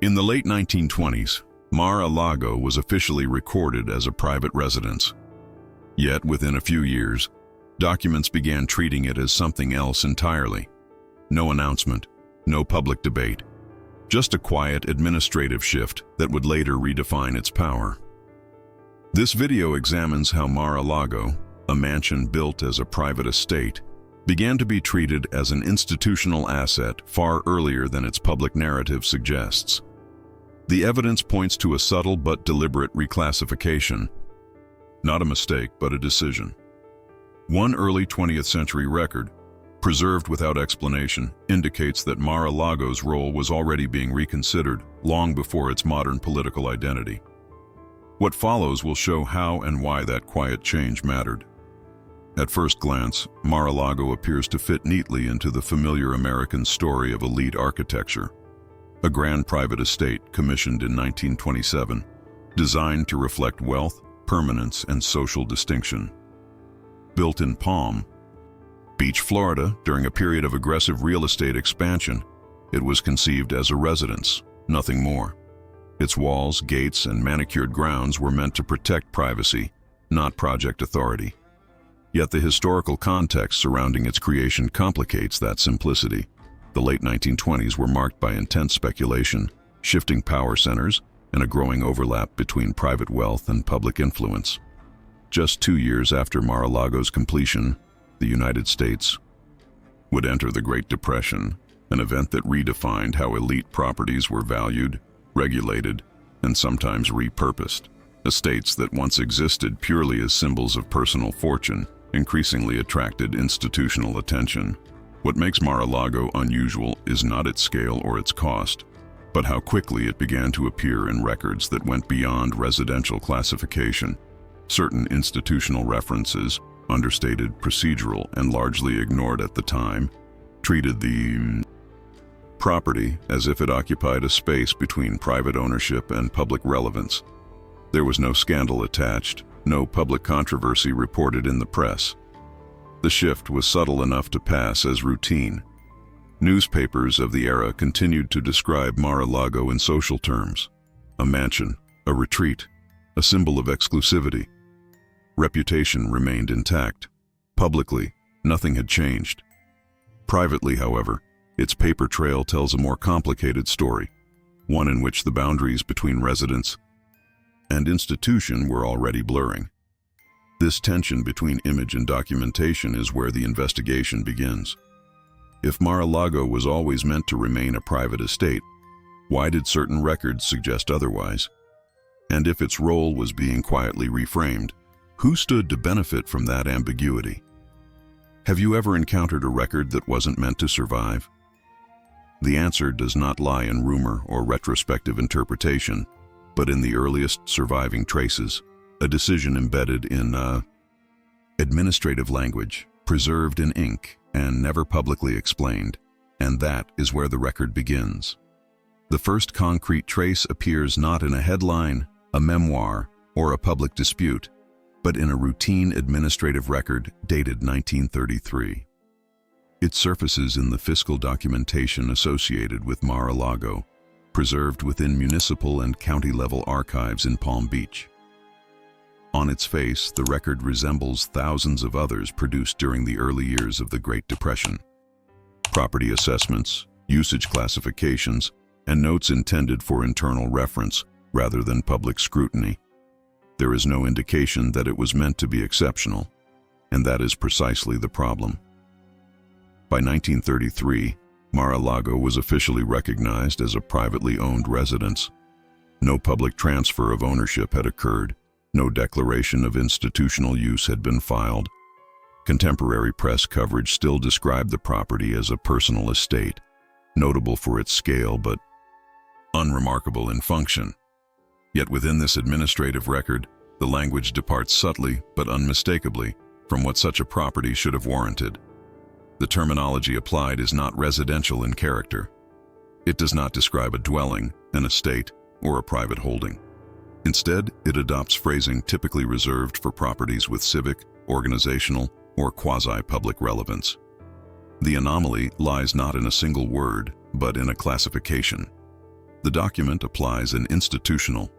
In the late 1920s, Mar-a-Lago was officially recorded as a private residence. Yet, within a few years, documents began treating it as something else entirely. No announcement, no public debate, just a quiet administrative shift that would later redefine its power. This video examines how Mar-a-Lago, a mansion built as a private estate, began to be treated as an institutional asset far earlier than its public narrative suggests. The evidence points to a subtle but deliberate reclassification. Not a mistake, but a decision. One early 20th century record, preserved without explanation, indicates that Mar-a-Lago's role was already being reconsidered long before its modern political identity. What follows will show how and why that quiet change mattered. At first glance, Mar-a-Lago appears to fit neatly into the familiar American story of elite architecture. A grand private estate commissioned in 1927, designed to reflect wealth, permanence, and social distinction. Built in Palm Beach, Florida, during a period of aggressive real estate expansion, it was conceived as a residence, nothing more. Its walls, gates, and manicured grounds were meant to protect privacy, not project authority. Yet the historical context surrounding its creation complicates that simplicity. The late 1920s were marked by intense speculation, shifting power centers, and a growing overlap between private wealth and public influence. Just 2 years after Mar-a-Lago's completion, the United States would enter the Great Depression, an event that redefined how elite properties were valued, regulated, and sometimes repurposed. Estates that once existed purely as symbols of personal fortune increasingly attracted institutional attention. What makes Mar-a-Lago unusual is not its scale or its cost, but how quickly it began to appear in records that went beyond residential classification. Certain institutional references, understated, procedural, and largely ignored at the time, treated the property as if it occupied a space between private ownership and public relevance. There was no scandal attached, no public controversy reported in the press. The shift was subtle enough to pass as routine. Newspapers of the era continued to describe Mar-a-Lago in social terms: a mansion, a retreat, a symbol of exclusivity. Reputation remained intact. Publicly, nothing had changed. Privately, however, its paper trail tells a more complicated story, one in which the boundaries between residence and institution were already blurring. This tension between image and documentation is where the investigation begins. If Mar-a-Lago was always meant to remain a private estate, why did certain records suggest otherwise? And if its role was being quietly reframed, who stood to benefit from that ambiguity? Have you ever encountered a record that wasn't meant to survive? The answer does not lie in rumor or retrospective interpretation, but in the earliest surviving traces, a decision embedded in administrative language, preserved in ink, and never publicly explained. And that is where the record begins. The first concrete trace appears not in a headline, a memoir, or a public dispute, but in a routine administrative record dated 1933. It surfaces in the fiscal documentation associated with Mar-a-Lago, preserved within municipal and county-level archives in Palm Beach. On its face, the record resembles thousands of others produced during the early years of the Great Depression. Property assessments, usage classifications, and notes intended for internal reference rather than public scrutiny. There is no indication that it was meant to be exceptional, and that is precisely the problem. By 1933, Mar-a-Lago was officially recognized as a privately owned residence. No public transfer of ownership had occurred. No declaration of institutional use had been filed. Contemporary press coverage still described the property as a personal estate, notable for its scale but unremarkable in function. Yet within this administrative record, the language departs subtly but unmistakably from what such a property should have warranted. The terminology applied is not residential in character. It does not describe a dwelling, an estate, or a private holding. Instead, it adopts phrasing typically reserved for properties with civic, organizational, or quasi-public relevance. The anomaly lies not in a single word, but in a classification. The document applies an institutional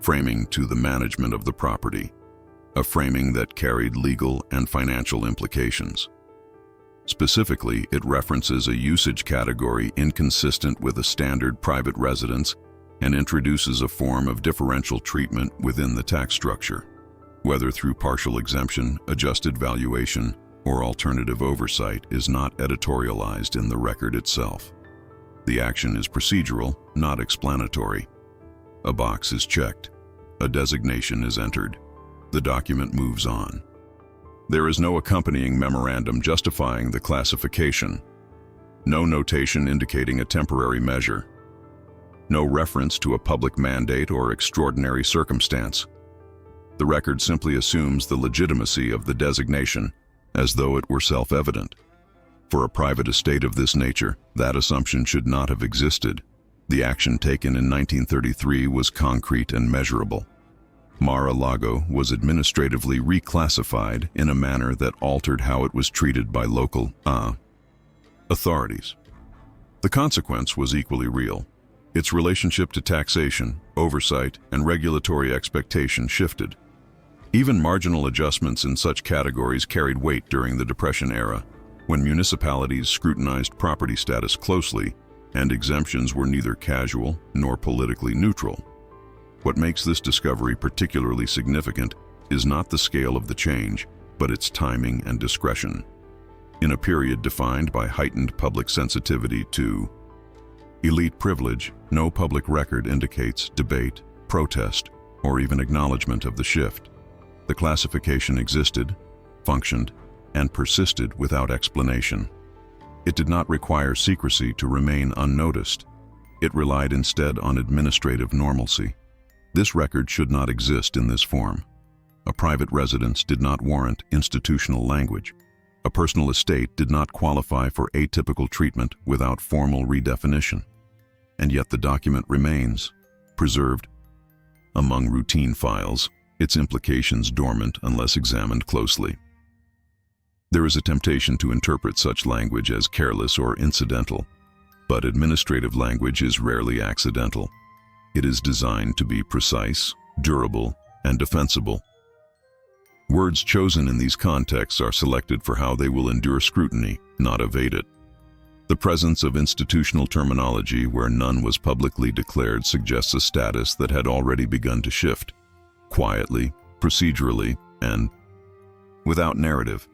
framing to the management of the property, a framing that carried legal and financial implications. Specifically, it references a usage category inconsistent with a standard private residence and introduces a form of differential treatment within the tax structure, whether through partial exemption, adjusted valuation, or alternative oversight is not editorialized in the record itself. The action is procedural, not explanatory. A box is checked. A designation is entered. The document moves on. There is no accompanying memorandum justifying the classification. No notation indicating a temporary measure. No reference to a public mandate or extraordinary circumstance. The record simply assumes the legitimacy of the designation, as though it were self-evident. For a private estate of this nature, that assumption should not have existed. The action taken in 1933 was concrete and measurable. Mar-a-Lago was administratively reclassified in a manner that altered how it was treated by local authorities. The consequence was equally real. Its relationship to taxation, oversight, and regulatory expectation shifted. Even marginal adjustments in such categories carried weight during the Depression era, when municipalities scrutinized property status closely and exemptions were neither casual nor politically neutral. What makes this discovery particularly significant is not the scale of the change, but its timing and discretion. In a period defined by heightened public sensitivity to elite privilege, no public record indicates debate, protest, or even acknowledgement of the shift. The classification existed, functioned, and persisted without explanation. It did not require secrecy to remain unnoticed. It relied instead on administrative normalcy. This record should not exist in this form. A private residence did not warrant institutional language. A personal estate did not qualify for atypical treatment without formal redefinition. And yet the document remains, preserved. Among routine files, its implications dormant unless examined closely. There is a temptation to interpret such language as careless or incidental, but administrative language is rarely accidental. It is designed to be precise, durable, and defensible. Words chosen in these contexts are selected for how they will endure scrutiny, not evade it. The presence of institutional terminology where none was publicly declared suggests a status that had already begun to shift, quietly, procedurally, and without narrative.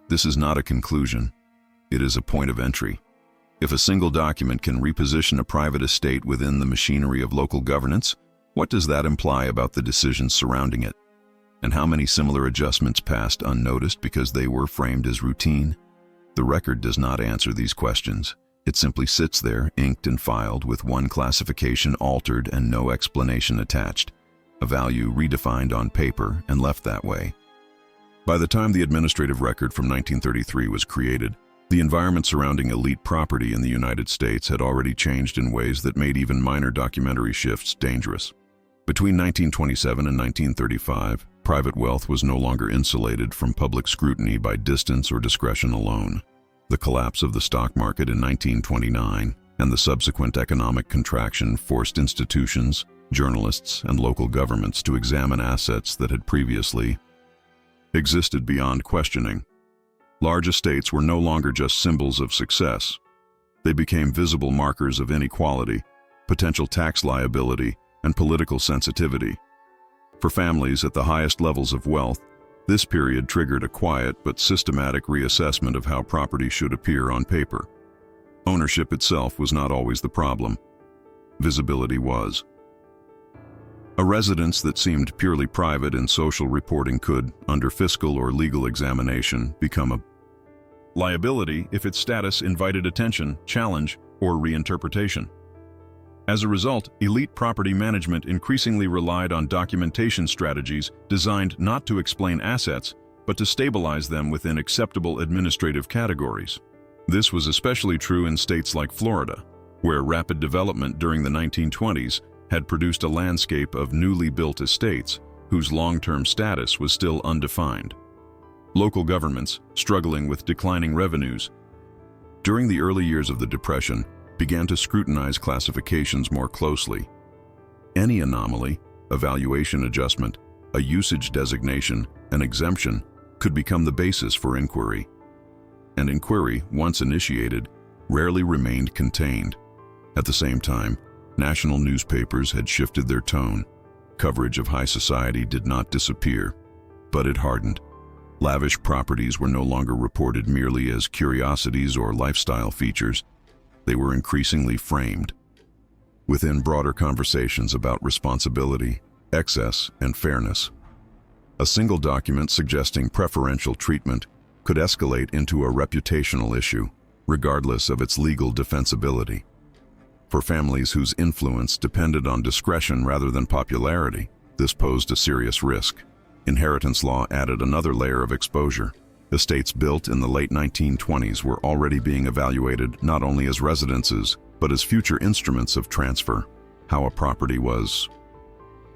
This is not a conclusion. It is a point of entry. If a single document can reposition a private estate within the machinery of local governance, what does that imply about the decisions surrounding it? And how many similar adjustments passed unnoticed because they were framed as routine? The record does not answer these questions. It simply sits there, inked and filed, with one classification altered and no explanation attached, a value redefined on paper and left that way. By the time the administrative record from 1933 was created, the environment surrounding elite property in the United States had already changed in ways that made even minor documentary shifts dangerous. Between 1927 and 1935, private wealth was no longer insulated from public scrutiny by distance or discretion alone. The collapse of the stock market in 1929 and the subsequent economic contraction forced institutions, journalists, and local governments to examine assets that had previously existed beyond questioning. Large estates were no longer just symbols of success. They became visible markers of inequality, potential tax liability, and political sensitivity. For families at the highest levels of wealth, this period triggered a quiet but systematic reassessment of how property should appear on paper. Ownership itself was not always the problem. Visibility was. A residence that seemed purely private in social reporting could, under fiscal or legal examination, become a liability if its status invited attention, challenge, or reinterpretation. As a result, elite property management increasingly relied on documentation strategies designed not to explain assets, but to stabilize them within acceptable administrative categories. This was especially true in states like Florida, where rapid development during the 1920s had produced a landscape of newly built estates whose long-term status was still undefined. Local governments, struggling with declining revenues. During the early years of the Depression, began to scrutinize classifications more closely. Any anomaly, a valuation adjustment, a usage designation, an exemption, could become the basis for inquiry. And inquiry, once initiated, rarely remained contained. At the same time, national newspapers had shifted their tone. Coverage of high society did not disappear, but it hardened. Lavish properties were no longer reported merely as curiosities or lifestyle features. They were increasingly framed within broader conversations about responsibility, excess, and fairness. A single document suggesting preferential treatment could escalate into a reputational issue, regardless of its legal defensibility. For families whose influence depended on discretion rather than popularity, this posed a serious risk. Inheritance law added another layer of exposure. Estates built in the late 1920s were already being evaluated not only as residences, but as future instruments of transfer. How a property was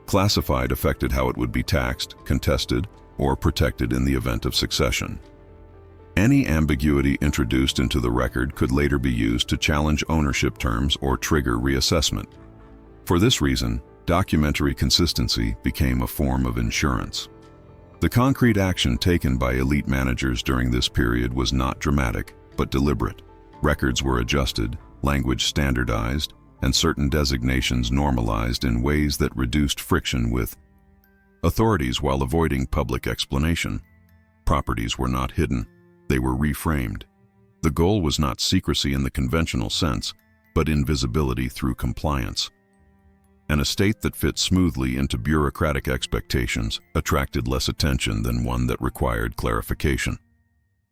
classified affected how it would be taxed, contested, or protected in the event of succession. Any ambiguity introduced into the record could later be used to challenge ownership terms or trigger reassessment. For this reason, documentary consistency became a form of insurance. The concrete action taken by elite managers during this period was not dramatic, but deliberate. Records were adjusted, language standardized, and certain designations normalized in ways that reduced friction with authorities while avoiding public explanation. Properties were not hidden. They were reframed. The goal was not secrecy in the conventional sense, but invisibility through compliance. An estate that fit smoothly into bureaucratic expectations attracted less attention than one that required clarification.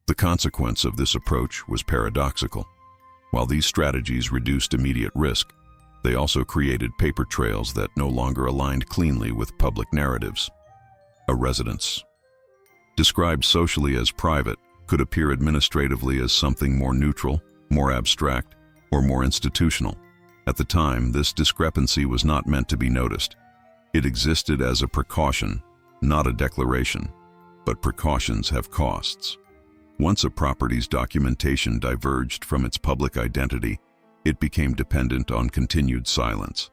The consequence of this approach was paradoxical. While these strategies reduced immediate risk, they also created paper trails that no longer aligned cleanly with public narratives. A residence, described socially as private, could appear administratively as something more neutral, more abstract, or more institutional. At the time, this discrepancy was not meant to be noticed. It existed as a precaution, not a declaration. But precautions have costs. Once a property's documentation diverged from its public identity, it became dependent on continued silence.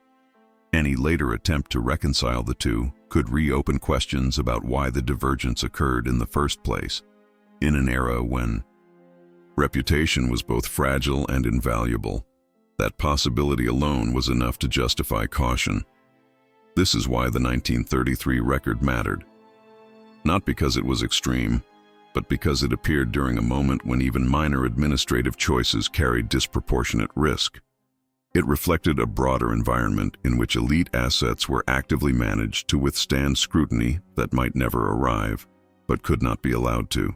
Any later attempt to reconcile the two could reopen questions about why the divergence occurred in the first place. In an era when reputation was both fragile and invaluable, that possibility alone was enough to justify caution. This is why the 1933 record mattered. Not because it was extreme, but because it appeared during a moment when even minor administrative choices carried disproportionate risk. It reflected a broader environment in which elite assets were actively managed to withstand scrutiny that might never arrive, but could not be allowed to.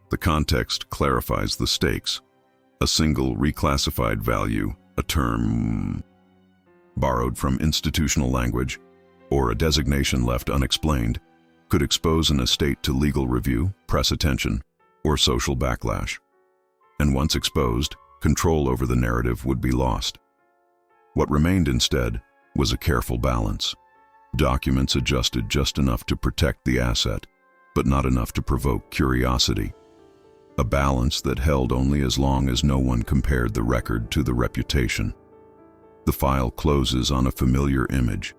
The context clarifies the stakes. A single reclassified value, a term borrowed from institutional language, or a designation left unexplained, could expose an estate to legal review, press attention, or social backlash. And once exposed, control over the narrative would be lost. What remained instead was a careful balance. Documents adjusted just enough to protect the asset, but not enough to provoke curiosity. A balance that held only as long as no one compared the record to the reputation. The file closes on a familiar image.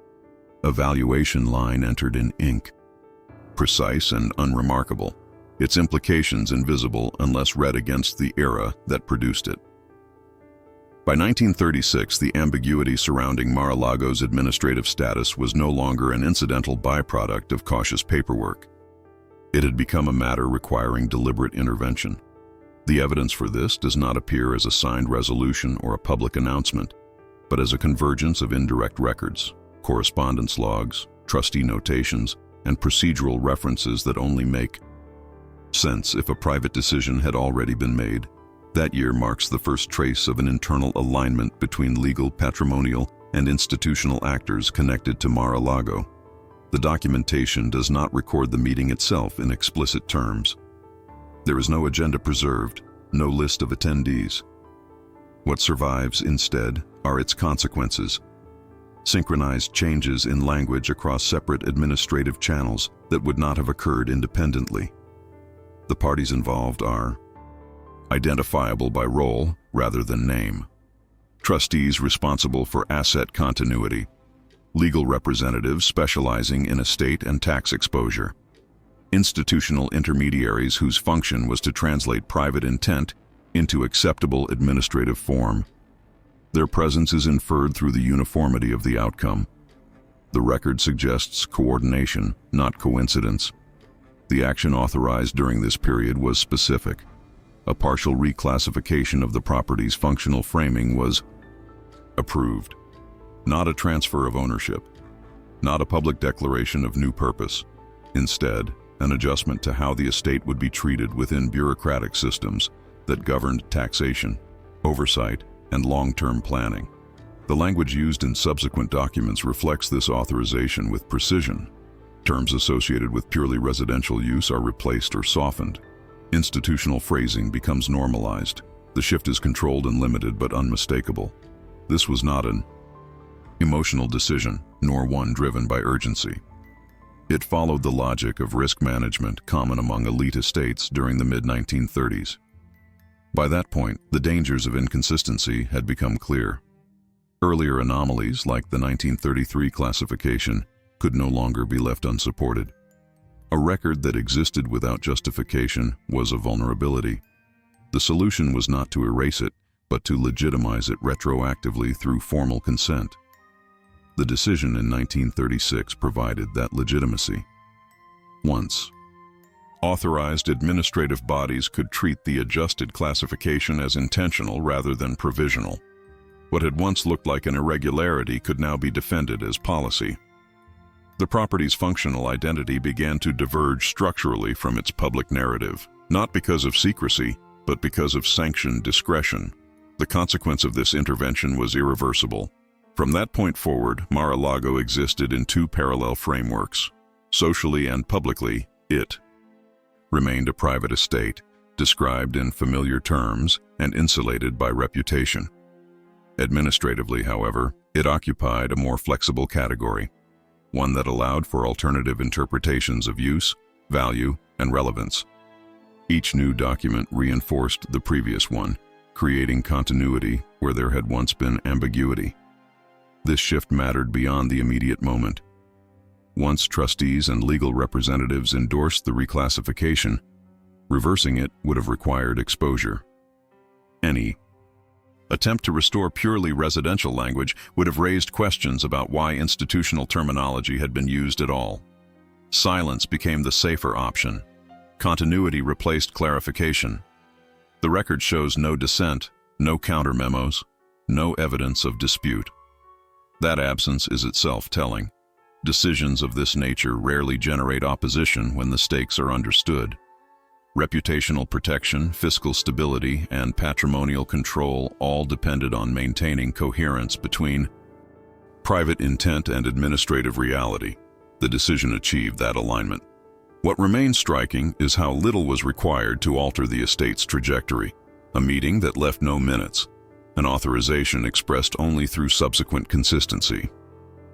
A valuation line entered in ink. Precise and unremarkable, its implications invisible unless read against the era that produced it. By 1936, the ambiguity surrounding Mar-a-Lago's administrative status was no longer an incidental byproduct of cautious paperwork. It had become a matter requiring deliberate intervention. The evidence for this does not appear as a signed resolution or a public announcement, but as a convergence of indirect records, correspondence logs, trustee notations, and procedural references that only make sense if a private decision had already been made. That year marks the first trace of an internal alignment between legal, patrimonial, and institutional actors connected to Mar-a-Lago. The documentation does not record the meeting itself in explicit terms. There is no agenda preserved, no list of attendees. What survives instead are its consequences. Synchronized changes in language across separate administrative channels that would not have occurred independently. The parties involved are identifiable by role rather than name. trustees responsible for asset continuity, legal representatives specializing in estate and tax exposure, institutional intermediaries whose function was to translate private intent into acceptable administrative form. Their presence is inferred through the uniformity of the outcome. The record suggests coordination, not coincidence. The action authorized during this period was specific. A partial reclassification of the property's functional framing was approved. Not a transfer of ownership, not a public declaration of new purpose. Instead, an adjustment to how the estate would be treated within bureaucratic systems that governed taxation, oversight, and long-term planning. The language used in subsequent documents reflects this authorization with precision. Terms associated with purely residential use are replaced or softened. Institutional phrasing becomes normalized. The shift is controlled and limited but unmistakable. This was not an emotional decision, nor one driven by urgency. It followed the logic of risk management common among elite estates during the mid-1930s. By that point, the dangers of inconsistency had become clear. Earlier anomalies, like the 1933 classification, could no longer be left unsupported. A record that existed without justification was a vulnerability. The solution was not to erase it, but to legitimize it retroactively through formal consent. The decision in 1936 provided that legitimacy. Once authorized, administrative bodies could treat the adjusted classification as intentional rather than provisional. What had once looked like an irregularity could now be defended as policy. The property's functional identity began to diverge structurally from its public narrative, not because of secrecy, but because of sanctioned discretion. The consequence of this intervention was irreversible. From that point forward, Mar-a-Lago existed in two parallel frameworks. Socially and publicly, it remained a private estate, described in familiar terms and insulated by reputation. Administratively, however, it occupied a more flexible category, one that allowed for alternative interpretations of use, value, and relevance. Each new document reinforced the previous one, creating continuity where there had once been ambiguity. This shift mattered beyond the immediate moment. Once trustees and legal representatives endorsed the reclassification, reversing it would have required exposure. Any attempt to restore purely residential language would have raised questions about why institutional terminology had been used at all. Silence became the safer option. Continuity replaced clarification. The record shows no dissent, no counter-memos, no evidence of dispute. That absence is itself telling. Decisions of this nature rarely generate opposition when the stakes are understood. Reputational protection, fiscal stability, and patrimonial control all depended on maintaining coherence between private intent and administrative reality. The decision achieved that alignment. What remains striking is how little was required to alter the estate's trajectory. A meeting that left no minutes, an authorization expressed only through subsequent consistency,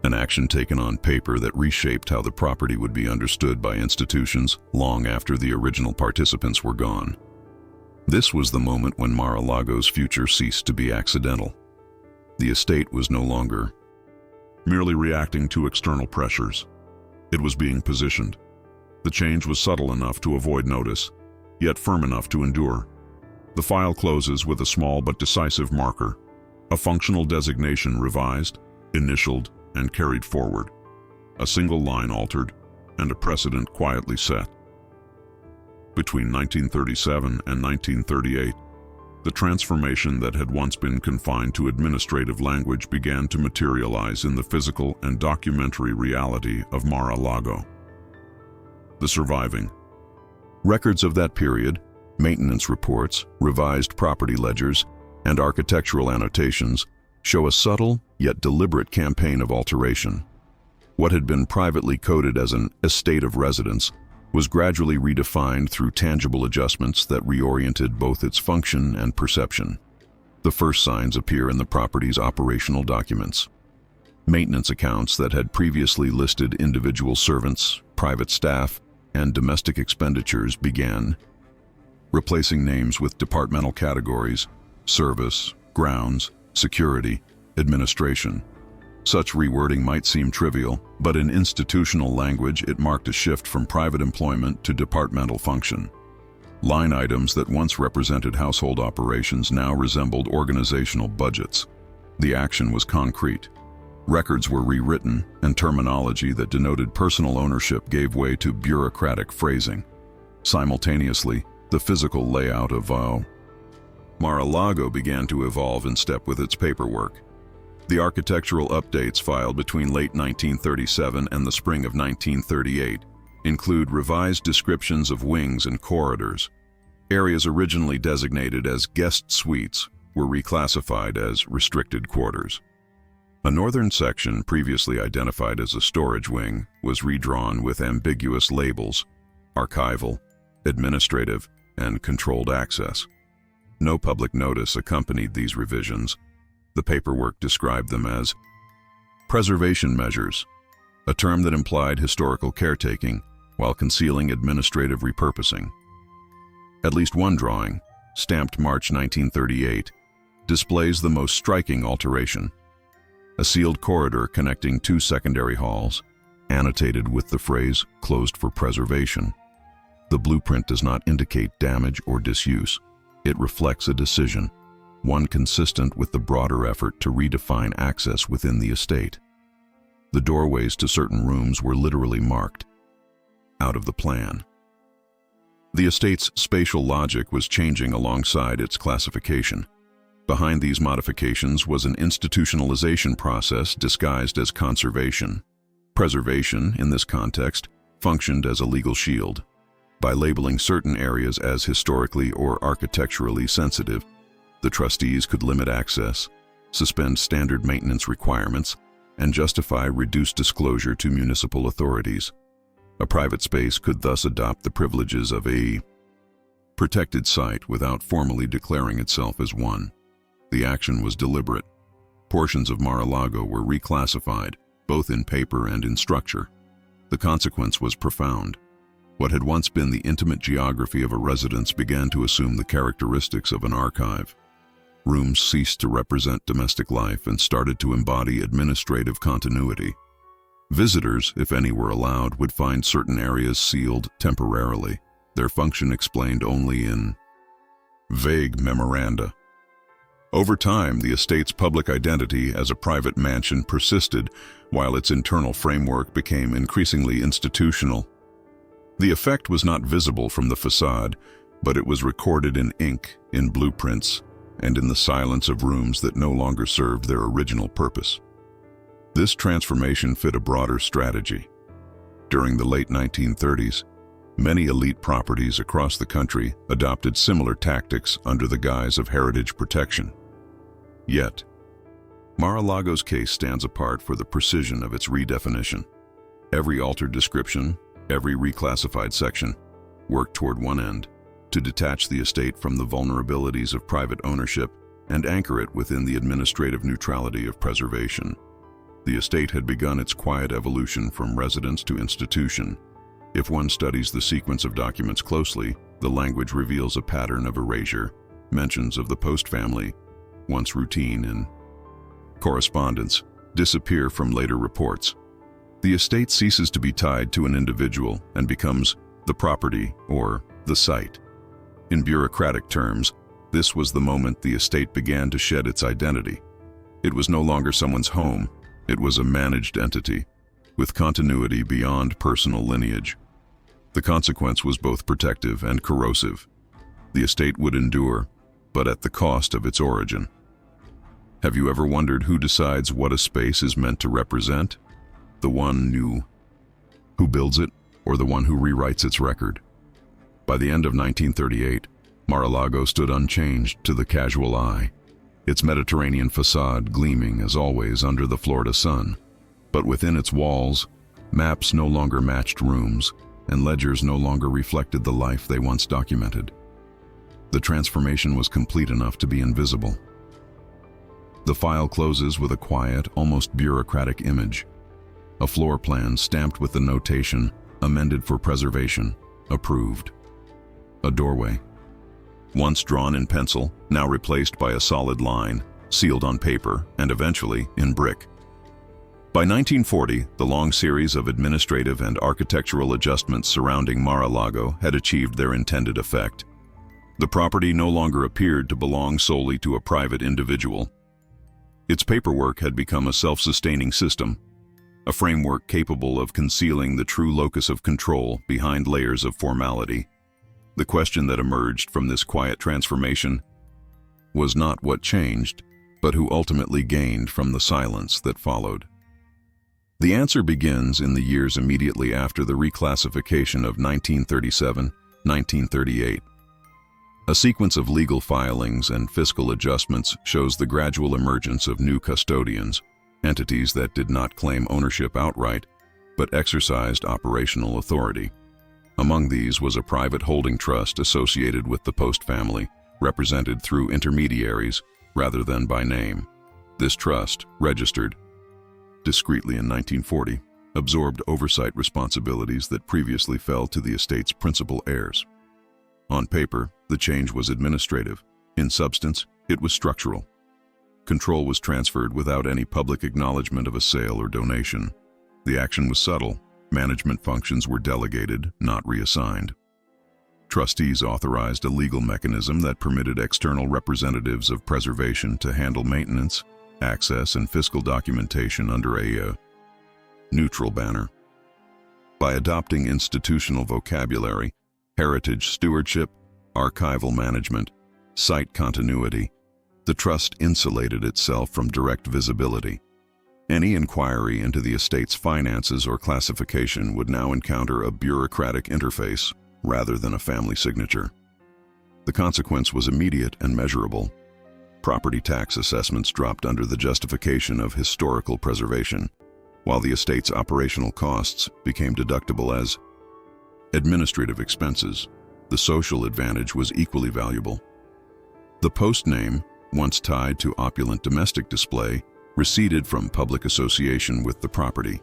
an action taken on paper that reshaped how the property would be understood by institutions long after the original participants were gone. This was the moment when Mar-a-Lago's future ceased to be accidental. The estate was no longer merely reacting to external pressures. It was being positioned. The change was subtle enough to avoid notice, yet firm enough to endure. The file closes with a small but decisive marker, a functional designation revised, initialed, and carried forward, a single line altered, and a precedent quietly set. Between 1937 and 1938, the transformation that had once been confined to administrative language began to materialize in the physical and documentary reality of Mar-a-Lago. The surviving records of that period, maintenance reports, revised property ledgers, and architectural annotations show a subtle yet deliberate campaign of alteration. What had been privately coded as an estate of residence was gradually redefined through tangible adjustments that reoriented both its function and perception. The first signs appear in the property's operational documents. Maintenance accounts that had previously listed individual servants, private staff, and domestic expenditures began replacing names with departmental categories: service, grounds, security, administration. Such rewording might seem trivial, but in institutional language it marked a shift from private employment to departmental function. Line items that once represented household operations now resembled organizational budgets. The action was concrete. Records were rewritten, and terminology that denoted personal ownership gave way to bureaucratic phrasing. Simultaneously, the physical layout of Mar-a-Lago began to evolve in step with its paperwork. The architectural updates filed between late 1937 and the spring of 1938 include revised descriptions of wings and corridors. Areas originally designated as guest suites were reclassified as restricted quarters. A northern section, previously identified as a storage wing, was redrawn with ambiguous labels: archival, administrative, and controlled access. No public notice accompanied these revisions. The paperwork described them as preservation measures, a term that implied historical caretaking while concealing administrative repurposing. At least one drawing, stamped March 1938, displays the most striking alteration: a sealed corridor connecting two secondary halls, annotated with the phrase "closed for preservation." The blueprint does not indicate damage or disuse. It reflects a decision, one consistent with the broader effort to redefine access within the estate. The doorways to certain rooms were literally marked out of the plan. The estate's spatial logic was changing alongside its classification. Behind these modifications was an institutionalization process disguised as conservation. Preservation, in this context, functioned as a legal shield. By labeling certain areas as historically or architecturally sensitive, the trustees could limit access, suspend standard maintenance requirements, and justify reduced disclosure to municipal authorities. A private space could thus adopt the privileges of a protected site without formally declaring itself as one. The action was deliberate. Portions of Mar-a-Lago were reclassified, both in paper and in structure. The consequence was profound. What had once been the intimate geography of a residence began to assume the characteristics of an archive. Rooms ceased to represent domestic life and started to embody administrative continuity. Visitors, if any were allowed, would find certain areas sealed temporarily, their function explained only in vague memoranda. Over time, the estate's public identity as a private mansion persisted, while its internal framework became increasingly institutional. The effect was not visible from the facade, but it was recorded in ink, in blueprints, and in the silence of rooms that no longer served their original purpose. This transformation fit a broader strategy. During the late 1930s, many elite properties across the country adopted similar tactics under the guise of heritage protection. Yet, Mar-a-Lago's case stands apart for the precision of its redefinition. Every altered description, every reclassified section, worked toward one end: to detach the estate from the vulnerabilities of private ownership and anchor it within the administrative neutrality of preservation. The estate had begun its quiet evolution from residence to institution. If one studies the sequence of documents closely, the language reveals a pattern of erasure. Mentions of the Post family, once routine in correspondence, disappear from later reports. The estate ceases to be tied to an individual and becomes the property or the site. In bureaucratic terms, this was the moment the estate began to shed its identity. It was no longer someone's home. It was a managed entity, with continuity beyond personal lineage. The consequence was both protective and corrosive. The estate would endure, but at the cost of its origin. Have you ever wondered who decides what a space is meant to represent? The one who builds it, or the one who rewrites its record? By the end of 1938, Mar-a-Lago stood unchanged to the casual eye, its Mediterranean facade gleaming as always under the Florida sun. But within its walls, maps no longer matched rooms, and ledgers no longer reflected the life they once documented. The transformation was complete enough to be invisible. The file closes with a quiet, almost bureaucratic image. A floor plan stamped with the notation, "Amended for preservation, approved." A doorway, once drawn in pencil, now replaced by a solid line, sealed on paper, and eventually in brick. By 1940, the long series of administrative and architectural adjustments surrounding Mar-a-Lago had achieved their intended effect. The property no longer appeared to belong solely to a private individual. Its paperwork had become a self-sustaining system, a framework capable of concealing the true locus of control behind layers of formality. The question that emerged from this quiet transformation was not what changed, but who ultimately gained from the silence that followed. The answer begins in the years immediately after the reclassification of 1937-1938. A sequence of legal filings and fiscal adjustments shows the gradual emergence of new custodians, entities that did not claim ownership outright, but exercised operational authority. Among these was a private holding trust associated with the Post family, represented through intermediaries rather than by name. This trust, registered discreetly in 1940, absorbed oversight responsibilities that previously fell to the estate's principal heirs. On paper, the change was administrative. In substance, it was structural. Control was transferred without any public acknowledgement of a sale or donation. The action was subtle. Management functions were delegated, not reassigned. Trustees authorized a legal mechanism that permitted external representatives of preservation to handle maintenance, access, and fiscal documentation under a neutral banner. By adopting institutional vocabulary, heritage stewardship, archival management, site continuity, the trust insulated itself from direct visibility. Any inquiry into the estate's finances or classification would now encounter a bureaucratic interface rather than a family signature. The consequence was immediate and measurable. Property tax assessments dropped under the justification of historical preservation, while the estate's operational costs became deductible as administrative expenses. The social advantage was equally valuable. The Post name, once tied to opulent domestic display, receded from public association with the property.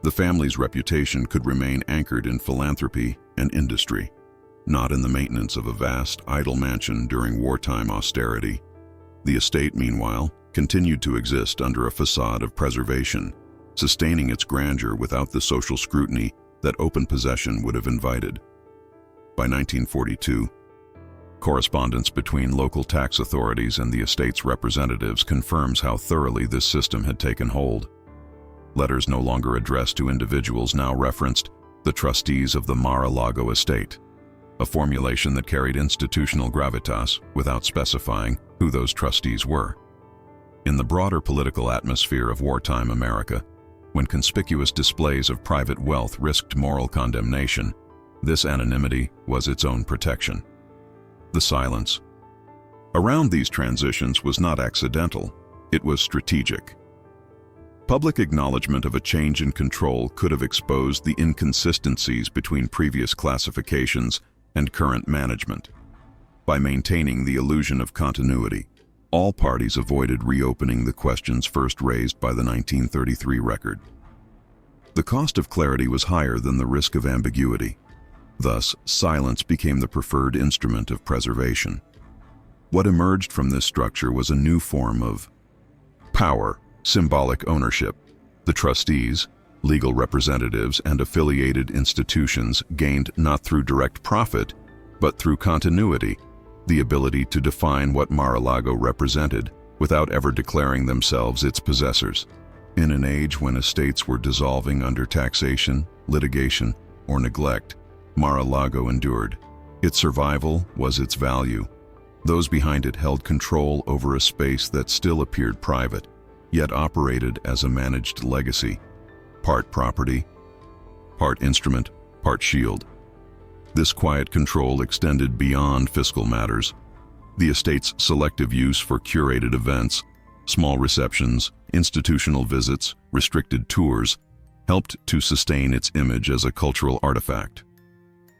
The family's reputation could remain anchored in philanthropy and industry, not in the maintenance of a vast, idle mansion during wartime austerity. The estate, meanwhile, continued to exist under a facade of preservation, sustaining its grandeur without the social scrutiny that open possession would have invited. By 1942, correspondence between local tax authorities and the estate's representatives confirms how thoroughly this system had taken hold. Letters no longer addressed to individuals now referenced the trustees of the Mar-a-Lago estate, a formulation that carried institutional gravitas without specifying who those trustees were. In the broader political atmosphere of wartime America, when conspicuous displays of private wealth risked moral condemnation, this anonymity was its own protection. The silence around these transitions was not accidental, it was strategic. Public acknowledgement of a change in control could have exposed the inconsistencies between previous classifications and current management. By maintaining the illusion of continuity, all parties avoided reopening the questions first raised by the 1933 record. The cost of clarity was higher than the risk of ambiguity. Thus, silence became the preferred instrument of preservation. What emerged from this structure was a new form of power, symbolic ownership. The trustees, legal representatives, and affiliated institutions gained not through direct profit, but through continuity, the ability to define what Mar-a-Lago represented without ever declaring themselves its possessors. In an age when estates were dissolving under taxation, litigation, or neglect, Mar-a-Lago endured. Its survival was its value. Those behind it held control over a space that still appeared private, yet operated as a managed legacy, part property, part instrument, part shield. This quiet control extended beyond fiscal matters. The estate's selective use for curated events, small receptions, institutional visits, restricted tours, helped to sustain its image as a cultural artifact.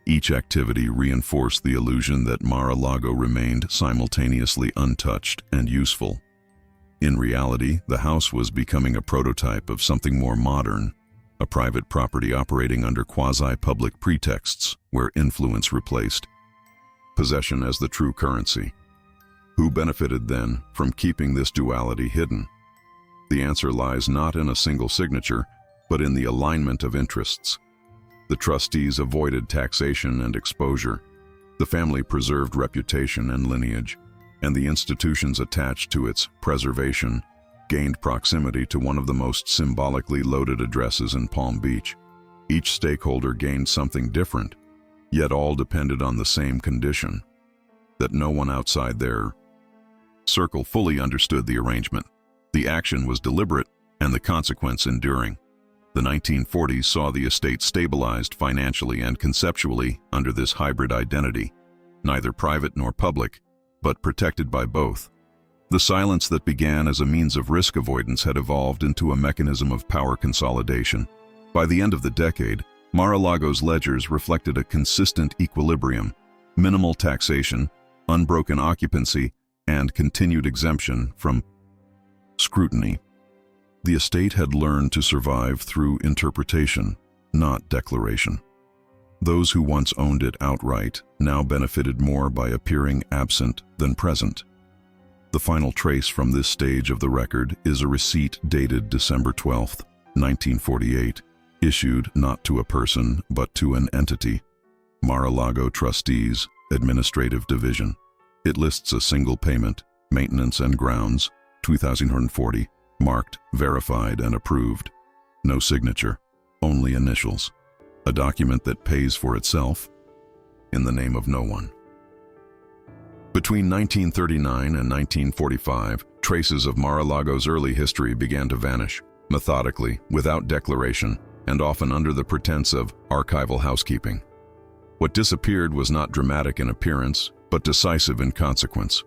Each activity reinforced the illusion that Mar-a-Lago remained simultaneously untouched and useful. In reality, the house was becoming a prototype of something more modern, a private property operating under quasi-public pretexts where influence replaced possession as the true currency. Who benefited then from keeping this duality hidden? The answer lies not in a single signature, but in the alignment of interests. The trustees avoided taxation and exposure. The family preserved reputation and lineage, and the institutions attached to its preservation gained proximity to one of the most symbolically loaded addresses in Palm Beach. Each stakeholder gained something different, yet all depended on the same condition: that no one outside their circle fully understood the arrangement. The action was deliberate and the consequence enduring. The 1940s saw the estate stabilized financially and conceptually under this hybrid identity, neither private nor public, but protected by both. The silence that began as a means of risk avoidance had evolved into a mechanism of power consolidation. By the end of the decade, Mar-a-Lago's ledgers reflected a consistent equilibrium: minimal taxation, unbroken occupancy, and continued exemption from scrutiny. The estate had learned to survive through interpretation, not declaration. Those who once owned it outright now benefited more by appearing absent than present. The final trace from this stage of the record is a receipt dated December 12, 1948, issued not to a person but to an entity: Mar-a-Lago Trustees, Administrative Division. It lists a single payment, maintenance and grounds, $2,140, marked, verified, and approved. No signature, only initials. A document that pays for itself in the name of no one. Between 1939 and 1945, traces of Mar-a-Lago's early history began to vanish, methodically, without declaration, and often under the pretense of archival housekeeping. What disappeared was not dramatic in appearance, but decisive in consequence.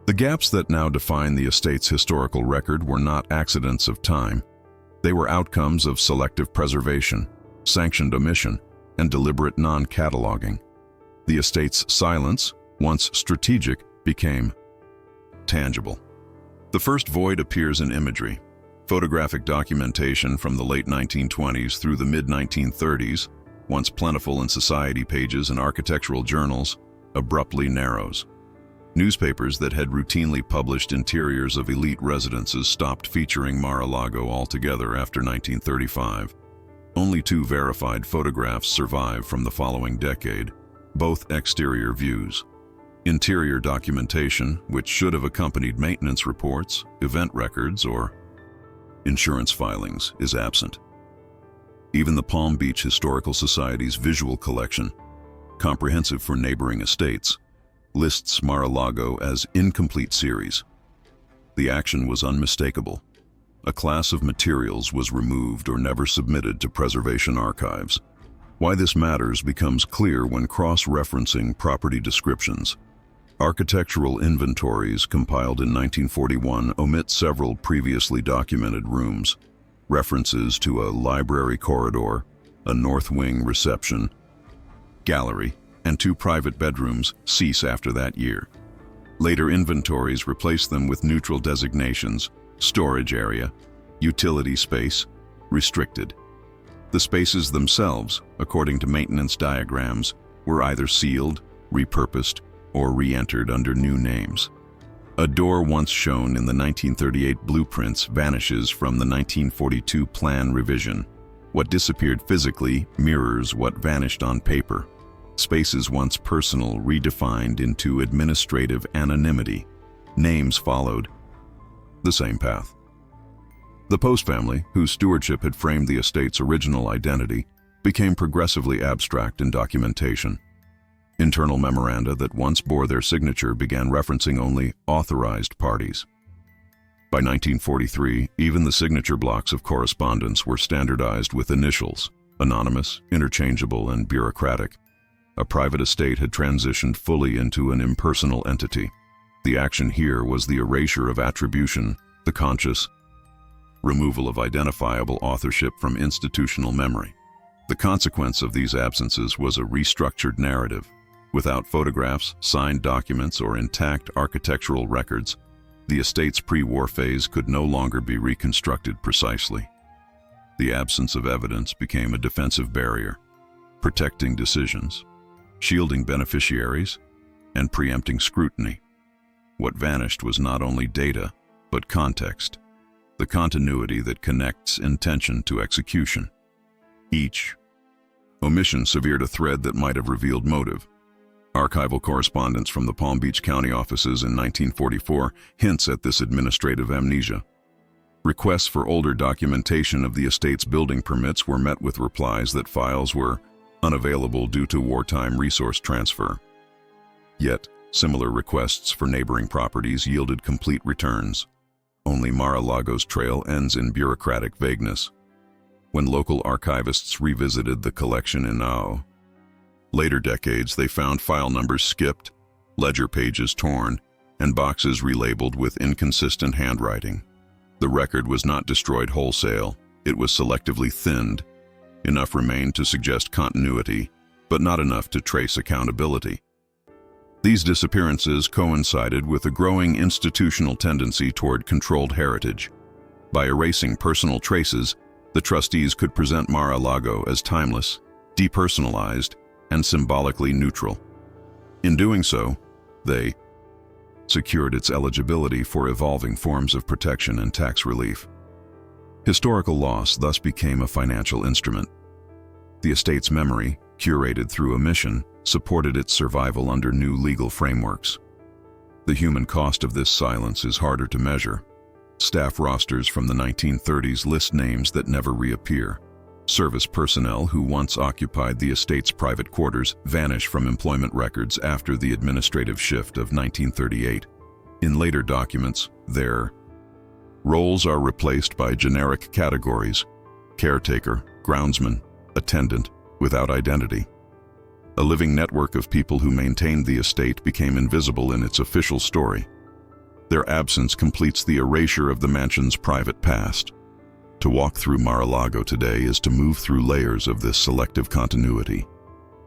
The gaps that now define the estate's historical record were not accidents of time. They were outcomes of selective preservation, sanctioned omission, and deliberate non-cataloging. The estate's silence, once strategic, became tangible. The first void appears in imagery. Photographic documentation from the late 1920s through the mid-1930s, once plentiful in society pages and architectural journals, abruptly narrows. Newspapers that had routinely published interiors of elite residences stopped featuring Mar-a-Lago altogether after 1935. Only 2 verified photographs survive from the following decade, both exterior views. Interior documentation, which should have accompanied maintenance reports, event records, or insurance filings, is absent. Even the Palm Beach Historical Society's visual collection, comprehensive for neighboring estates, lists Mar-a-Lago as incomplete series. The action was unmistakable. A class of materials was removed or never submitted to preservation archives. Why this matters becomes clear when cross-referencing property descriptions. Architectural inventories compiled in 1941 omit several previously documented rooms. References to a library corridor, a north wing reception, gallery, and 2 private bedrooms cease after that year. Later inventories replace them with neutral designations: storage area, utility space, restricted. The spaces themselves, according to maintenance diagrams, were either sealed, repurposed, or re-entered under new names. A door once shown in the 1938 blueprints vanishes from the 1942 plan revision. What disappeared physically mirrors what vanished on paper. Spaces once personal redefined into administrative anonymity. Names followed the same path. The Post family, whose stewardship had framed the estate's original identity, became progressively abstract in documentation. Internal memoranda that once bore their signature began referencing only authorized parties. By 1943, even the signature blocks of correspondence were standardized with initials, anonymous, interchangeable, and bureaucratic. A private estate had transitioned fully into an impersonal entity. The action here was the erasure of attribution, the conscious removal of identifiable authorship from institutional memory. The consequence of these absences was a restructured narrative. Without photographs, signed documents, or intact architectural records, the estate's pre-war phase could no longer be reconstructed precisely. The absence of evidence became a defensive barrier, protecting decisions, shielding beneficiaries, and preempting scrutiny. What vanished was not only data, but context, the continuity that connects intention to execution. Each omission severed a thread that might have revealed motive. Archival correspondence from the Palm Beach County offices in 1944 hints at this administrative amnesia. Requests for older documentation of the estate's building permits were met with replies that files were unavailable due to wartime resource transfer. Yet, similar requests for neighboring properties yielded complete returns. Only Mar-a-Lago's trail ends in bureaucratic vagueness. When local archivists revisited the collection in later decades, they found file numbers skipped, ledger pages torn, and boxes relabeled with inconsistent handwriting. The record was not destroyed wholesale, it was selectively thinned. Enough remained to suggest continuity, but not enough to trace accountability. These disappearances coincided with a growing institutional tendency toward controlled heritage. By erasing personal traces, the trustees could present Mar-a-Lago as timeless, depersonalized, and symbolically neutral. In doing so, they secured its eligibility for evolving forms of protection and tax relief. Historical loss thus became a financial instrument. The estate's memory, curated through omission, supported its survival under new legal frameworks. The human cost of this silence is harder to measure. Staff rosters from the 1930s list names that never reappear. Service personnel who once occupied the estate's private quarters vanish from employment records after the administrative shift of 1938. In later documents, their roles are replaced by generic categories: caretaker, groundsman, attendant, without identity. A living network of people who maintained the estate became invisible in its official story. Their absence completes the erasure of the mansion's private past. To walk through Mar-a-Lago today is to move through layers of this selective continuity.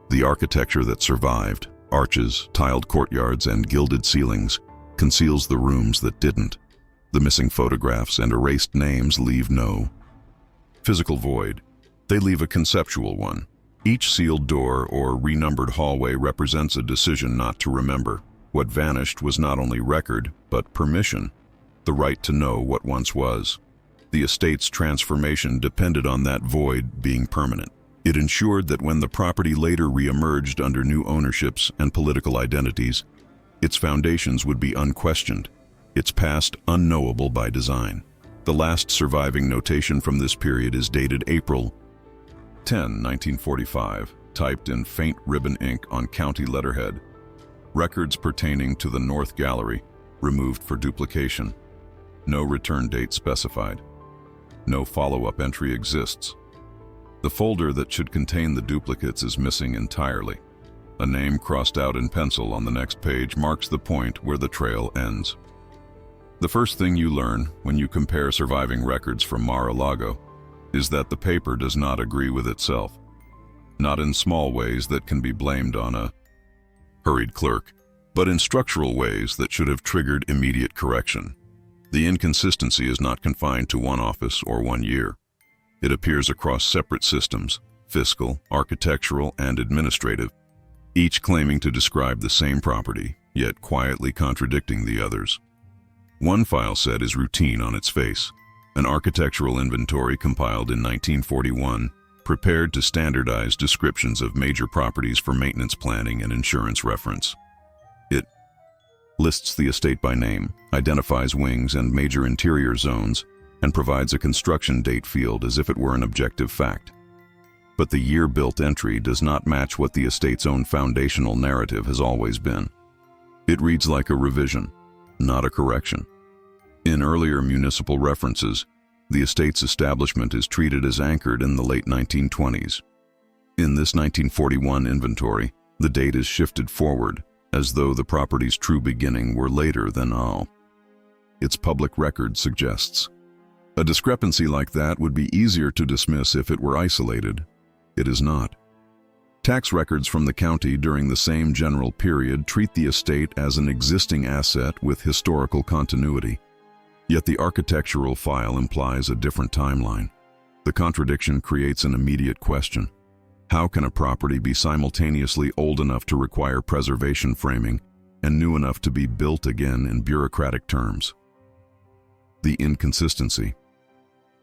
The architecture that survived, arches, tiled courtyards, and gilded ceilings, conceals the rooms that didn't. The missing photographs and erased names leave no physical void. They leave a conceptual one. Each sealed door or renumbered hallway represents a decision not to remember. What vanished was not only record, but permission, the right to know what once was. The estate's transformation depended on that void being permanent. It ensured that when the property later re-emerged under new ownerships and political identities, its foundations would be unquestioned, its past unknowable by design. The last surviving notation from this period is dated April 10, 1945, typed in faint ribbon ink on county letterhead. Records pertaining to the North Gallery, removed for duplication. No return date specified. No follow-up entry exists. The folder that should contain the duplicates is missing entirely. A name crossed out in pencil on the next page marks the point where the trail ends. The first thing you learn when you compare surviving records from Mar-a-Lago is that the paper does not agree with itself. Not in small ways that can be blamed on a hurried clerk, but in structural ways that should have triggered immediate correction. The inconsistency is not confined to one office or 1 year. It appears across separate systems, fiscal, architectural, and administrative, each claiming to describe the same property, yet quietly contradicting the others. One file set is routine on its face, an architectural inventory compiled in 1941, prepared to standardize descriptions of major properties for maintenance planning and insurance reference. It lists the estate by name, identifies wings and major interior zones, and provides a construction date field as if it were an objective fact. But the year-built entry does not match what the estate's own foundational narrative has always been. It reads like a revision, not a correction. In earlier municipal references, the estate's establishment is treated as anchored in the late 1920s. In this 1941 inventory, the date is shifted forward, as though the property's true beginning were later than its public record suggests. A discrepancy like that would be easier to dismiss if it were isolated. It is not. Tax records from the county during the same general period treat the estate as an existing asset with historical continuity. Yet the architectural file implies a different timeline. The contradiction creates an immediate question. How can a property be simultaneously old enough to require preservation framing and new enough to be built again in bureaucratic terms. The inconsistency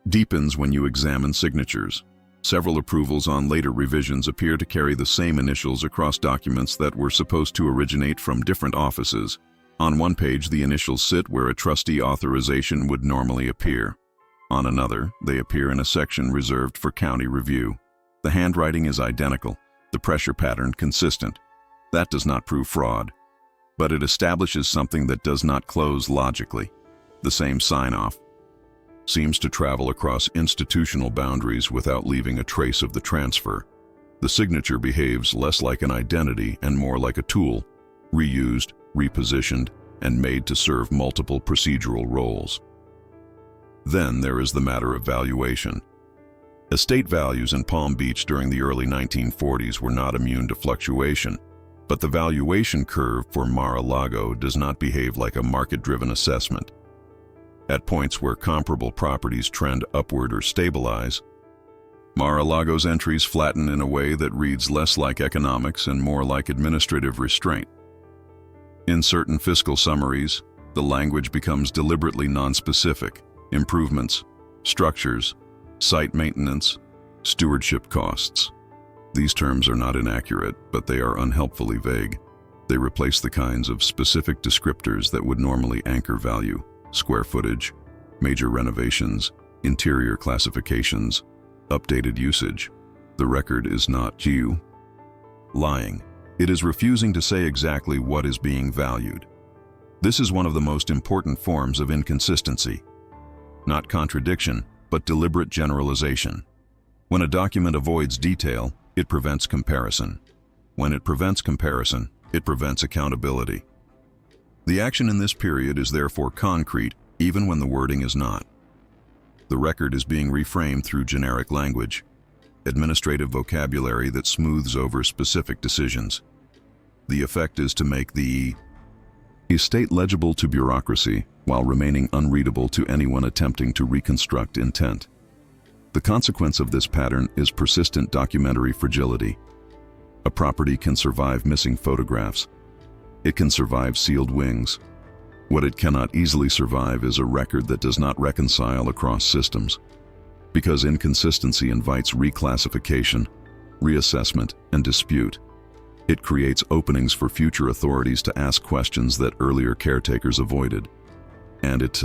deepens when you examine signatures. Several approvals on later revisions appear to carry the same initials across documents that were supposed to originate from different offices. On one page, the initials sit where a trustee authorization would normally appear. On another, they appear in a section reserved for county review. The handwriting is identical, the pressure pattern consistent. That does not prove fraud, but it establishes something that does not close logically. The same sign-off seems to travel across institutional boundaries without leaving a trace of the transfer. The signature behaves less like an identity and more like a tool, reused, repositioned, and made to serve multiple procedural roles. Then there is the matter of valuation. Estate values in Palm Beach during the early 1940s were not immune to fluctuation, but the valuation curve for Mar-a-Lago does not behave like a market-driven assessment. At points where comparable properties trend upward or stabilize, Mar-a-Lago's entries flatten in a way that reads less like economics and more like administrative restraint. In certain fiscal summaries, the language becomes deliberately nonspecific: improvements, structures, site maintenance, stewardship costs. These terms are not inaccurate, but they are unhelpfully vague. They replace the kinds of specific descriptors that would normally anchor value: square footage, major renovations, interior classifications, updated usage. The record is not you lying. It is refusing to say exactly what is being valued. This is one of the most important forms of inconsistency. Not contradiction, but deliberate generalization. When a document avoids detail, it prevents comparison. When it prevents comparison, it prevents accountability. The action in this period is therefore concrete, even when the wording is not. The record is being reframed through generic language, administrative vocabulary that smooths over specific decisions. The effect is to make the estate legible to bureaucracy while remaining unreadable to anyone attempting to reconstruct intent. The consequence of this pattern is persistent documentary fragility. A property can survive missing photographs. It can survive sealed wings. What it cannot easily survive is a record that does not reconcile across systems. Because inconsistency invites reclassification, reassessment, and dispute. It creates openings for future authorities to ask questions that earlier caretakers avoided. And it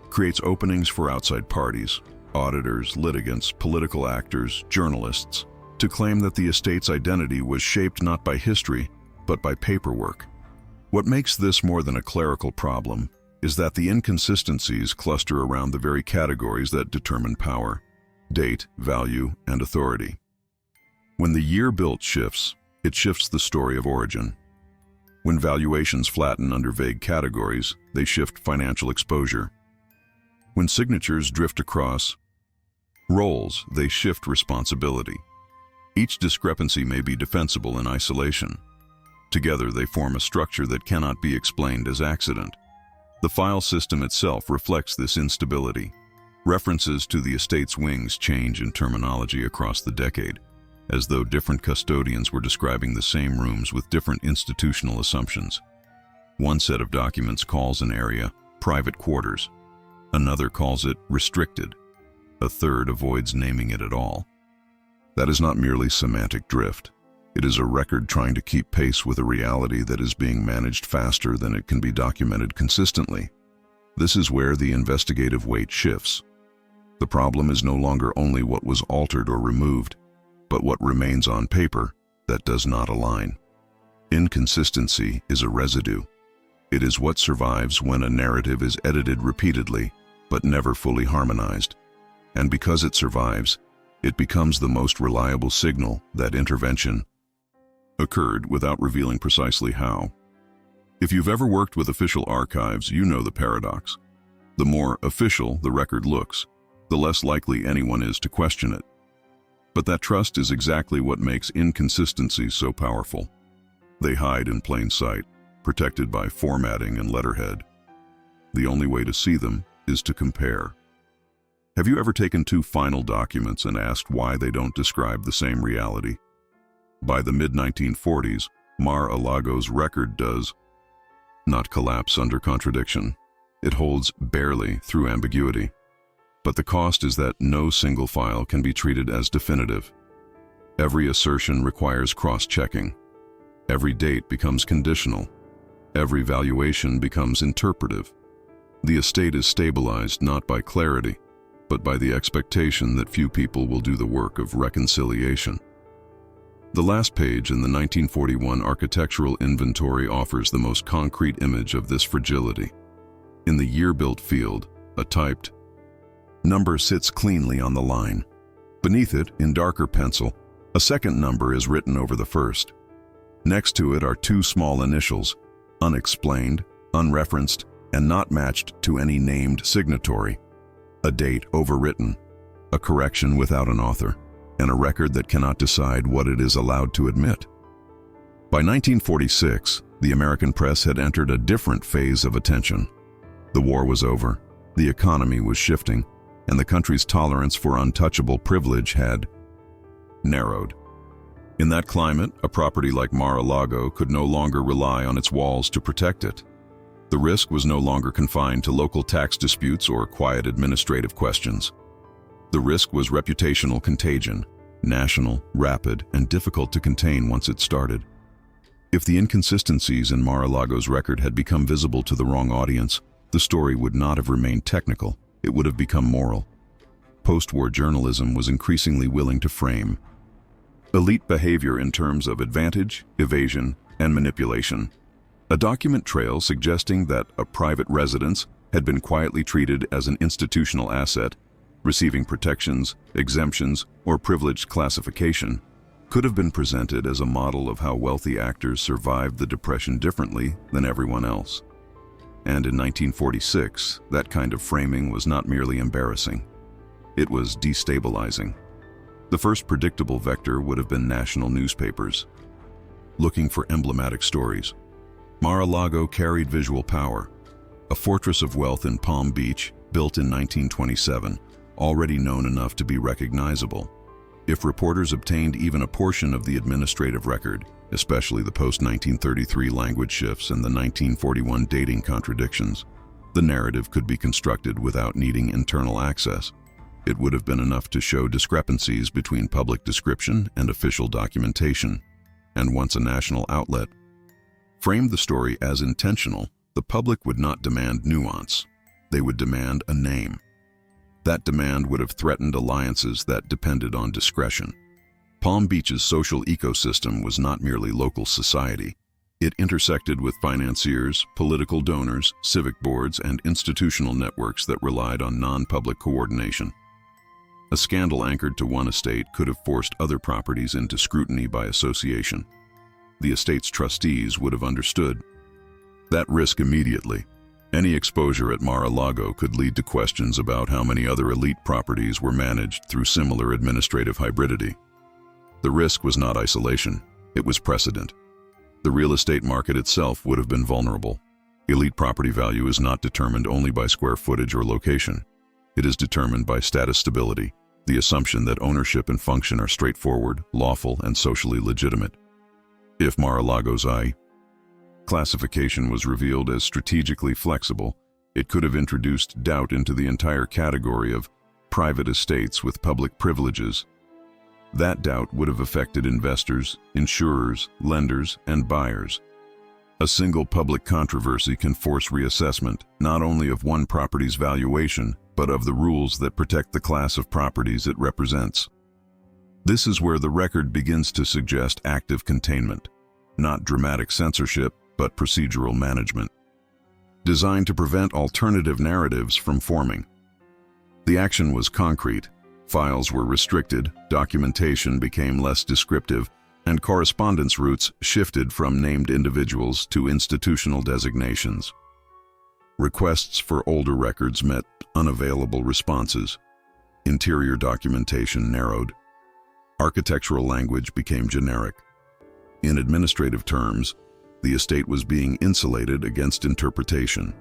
creates openings for outside parties, auditors, litigants, political actors, journalists, to claim that the estate's identity was shaped not by history, but by paperwork. What makes this more than a clerical problem is that the inconsistencies cluster around the very categories that determine power: date, value, and authority. When the year built shifts, it shifts the story of origin. When valuations flatten under vague categories, they shift financial exposure. When signatures drift across roles, they shift responsibility. Each discrepancy may be defensible in isolation. Together, they form a structure that cannot be explained as accident. The file system itself reflects this instability. References to the estate's wings change in terminology across the decade, as though different custodians were describing the same rooms with different institutional assumptions. One set of documents calls an area private quarters. Another calls it restricted. A third avoids naming it at all. That is not merely semantic drift. It is a record trying to keep pace with a reality that is being managed faster than it can be documented consistently. This is where the investigative weight shifts. The problem is no longer only what was altered or removed, but what remains on paper that does not align. Inconsistency is a residue. It is what survives when a narrative is edited repeatedly, but never fully harmonized. And because it survives, it becomes the most reliable signal that intervention occurred without revealing precisely how. If you've ever worked with official archives, you know the paradox. The more official the record looks, the less likely anyone is to question it. But that trust is exactly what makes inconsistencies so powerful. They hide in plain sight, protected by formatting and letterhead. The only way to see them is to compare. Have you ever taken two final documents and asked why they don't describe the same reality? By the mid-1940s, Mar-a-Lago's record does, not collapse under contradiction. It holds barely through ambiguity. But the cost is that no single file can be treated as definitive. Every assertion requires cross-checking. Every date becomes conditional. Every valuation becomes interpretive. The estate is stabilized not by clarity, but by the expectation that few people will do the work of reconciliation. The last page in the 1941 architectural inventory offers the most concrete image of this fragility. In the year-built field, a typed number sits cleanly on the line. Beneath it, in darker pencil, a second number is written over the first. Next to it are two small initials, unexplained, unreferenced, and not matched to any named signatory. A date overwritten, a correction without an author, and a record that cannot decide what it is allowed to admit. By 1946, the American press had entered a different phase of attention. The war was over, the economy was shifting, and the country's tolerance for untouchable privilege had narrowed. In that climate, a property like Mar-a-Lago could no longer rely on its walls to protect it. The risk was no longer confined to local tax disputes or quiet administrative questions. The risk was reputational contagion, national, rapid, and difficult to contain once it started. If the inconsistencies in Mar-a-Lago's record had become visible to the wrong audience, the story would not have remained technical, it would have become moral. Post-war journalism was increasingly willing to frame elite behavior in terms of advantage, evasion, and manipulation. A document trail suggesting that a private residence had been quietly treated as an institutional asset, receiving protections, exemptions, or privileged classification, could have been presented as a model of how wealthy actors survived the Depression differently than everyone else. And in 1946, that kind of framing was not merely embarrassing. It was destabilizing. The first predictable vector would have been national newspapers. Looking for emblematic stories, Mar-a-Lago carried visual power. A fortress of wealth in Palm Beach, built in 1927, already known enough to be recognizable. If reporters obtained even a portion of the administrative record, especially the post-1933 language shifts and the 1941 dating contradictions, the narrative could be constructed without needing internal access. It would have been enough to show discrepancies between public description and official documentation. And once a national outlet framed the story as intentional, the public would not demand nuance. They would demand a name. That demand would have threatened alliances that depended on discretion. Palm Beach's social ecosystem was not merely local society. It intersected with financiers, political donors, civic boards, and institutional networks that relied on non-public coordination. A scandal anchored to one estate could have forced other properties into scrutiny by association. The estate's trustees would have understood that risk immediately. Any exposure at Mar-a-Lago could lead to questions about how many other elite properties were managed through similar administrative hybridity. The risk was not isolation, it was precedent. The real estate market itself would have been vulnerable. Elite property value is not determined only by square footage or location. It is determined by status stability, the assumption that ownership and function are straightforward, lawful, and socially legitimate. If Mar-a-Lago's classification was revealed as strategically flexible, it could have introduced doubt into the entire category of private estates with public privileges. That doubt would have affected investors, insurers, lenders, and buyers. A single public controversy can force reassessment, not only of one property's valuation, but of the rules that protect the class of properties it represents. This is where the record begins to suggest active containment, not dramatic censorship, but procedural management, designed to prevent alternative narratives from forming. The action was concrete, files were restricted, documentation became less descriptive, and correspondence routes shifted from named individuals to institutional designations. Requests for older records met unavailable responses. Interior documentation narrowed. Architectural language became generic. In administrative terms, the estate was being insulated against interpretation.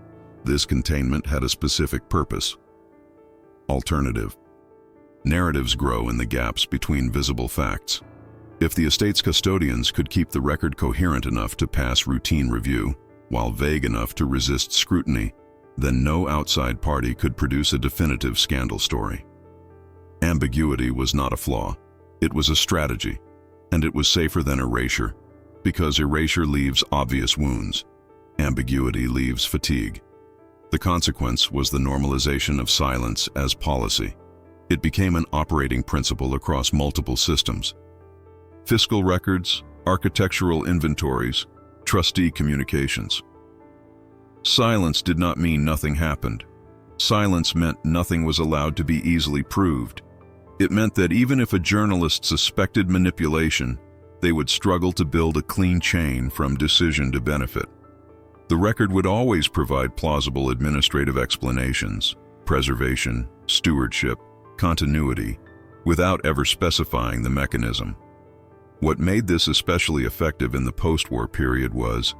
This containment had a specific purpose. Alternative. Narratives grow in the gaps between visible facts. If the estate's custodians could keep the record coherent enough to pass routine review, while vague enough to resist scrutiny, then no outside party could produce a definitive scandal story. Ambiguity was not a flaw, it was a strategy, and it was safer than erasure, because erasure leaves obvious wounds. Ambiguity leaves fatigue. The consequence was the normalization of silence as policy. It became an operating principle across multiple systems. Fiscal records, architectural inventories, trustee communications. Silence did not mean nothing happened. Silence meant nothing was allowed to be easily proved. It meant that even if a journalist suspected manipulation, they would struggle to build a clean chain from decision to benefit. The record would always provide plausible administrative explanations, preservation, stewardship, continuity, without ever specifying the mechanism. What made this especially effective in the post-war period was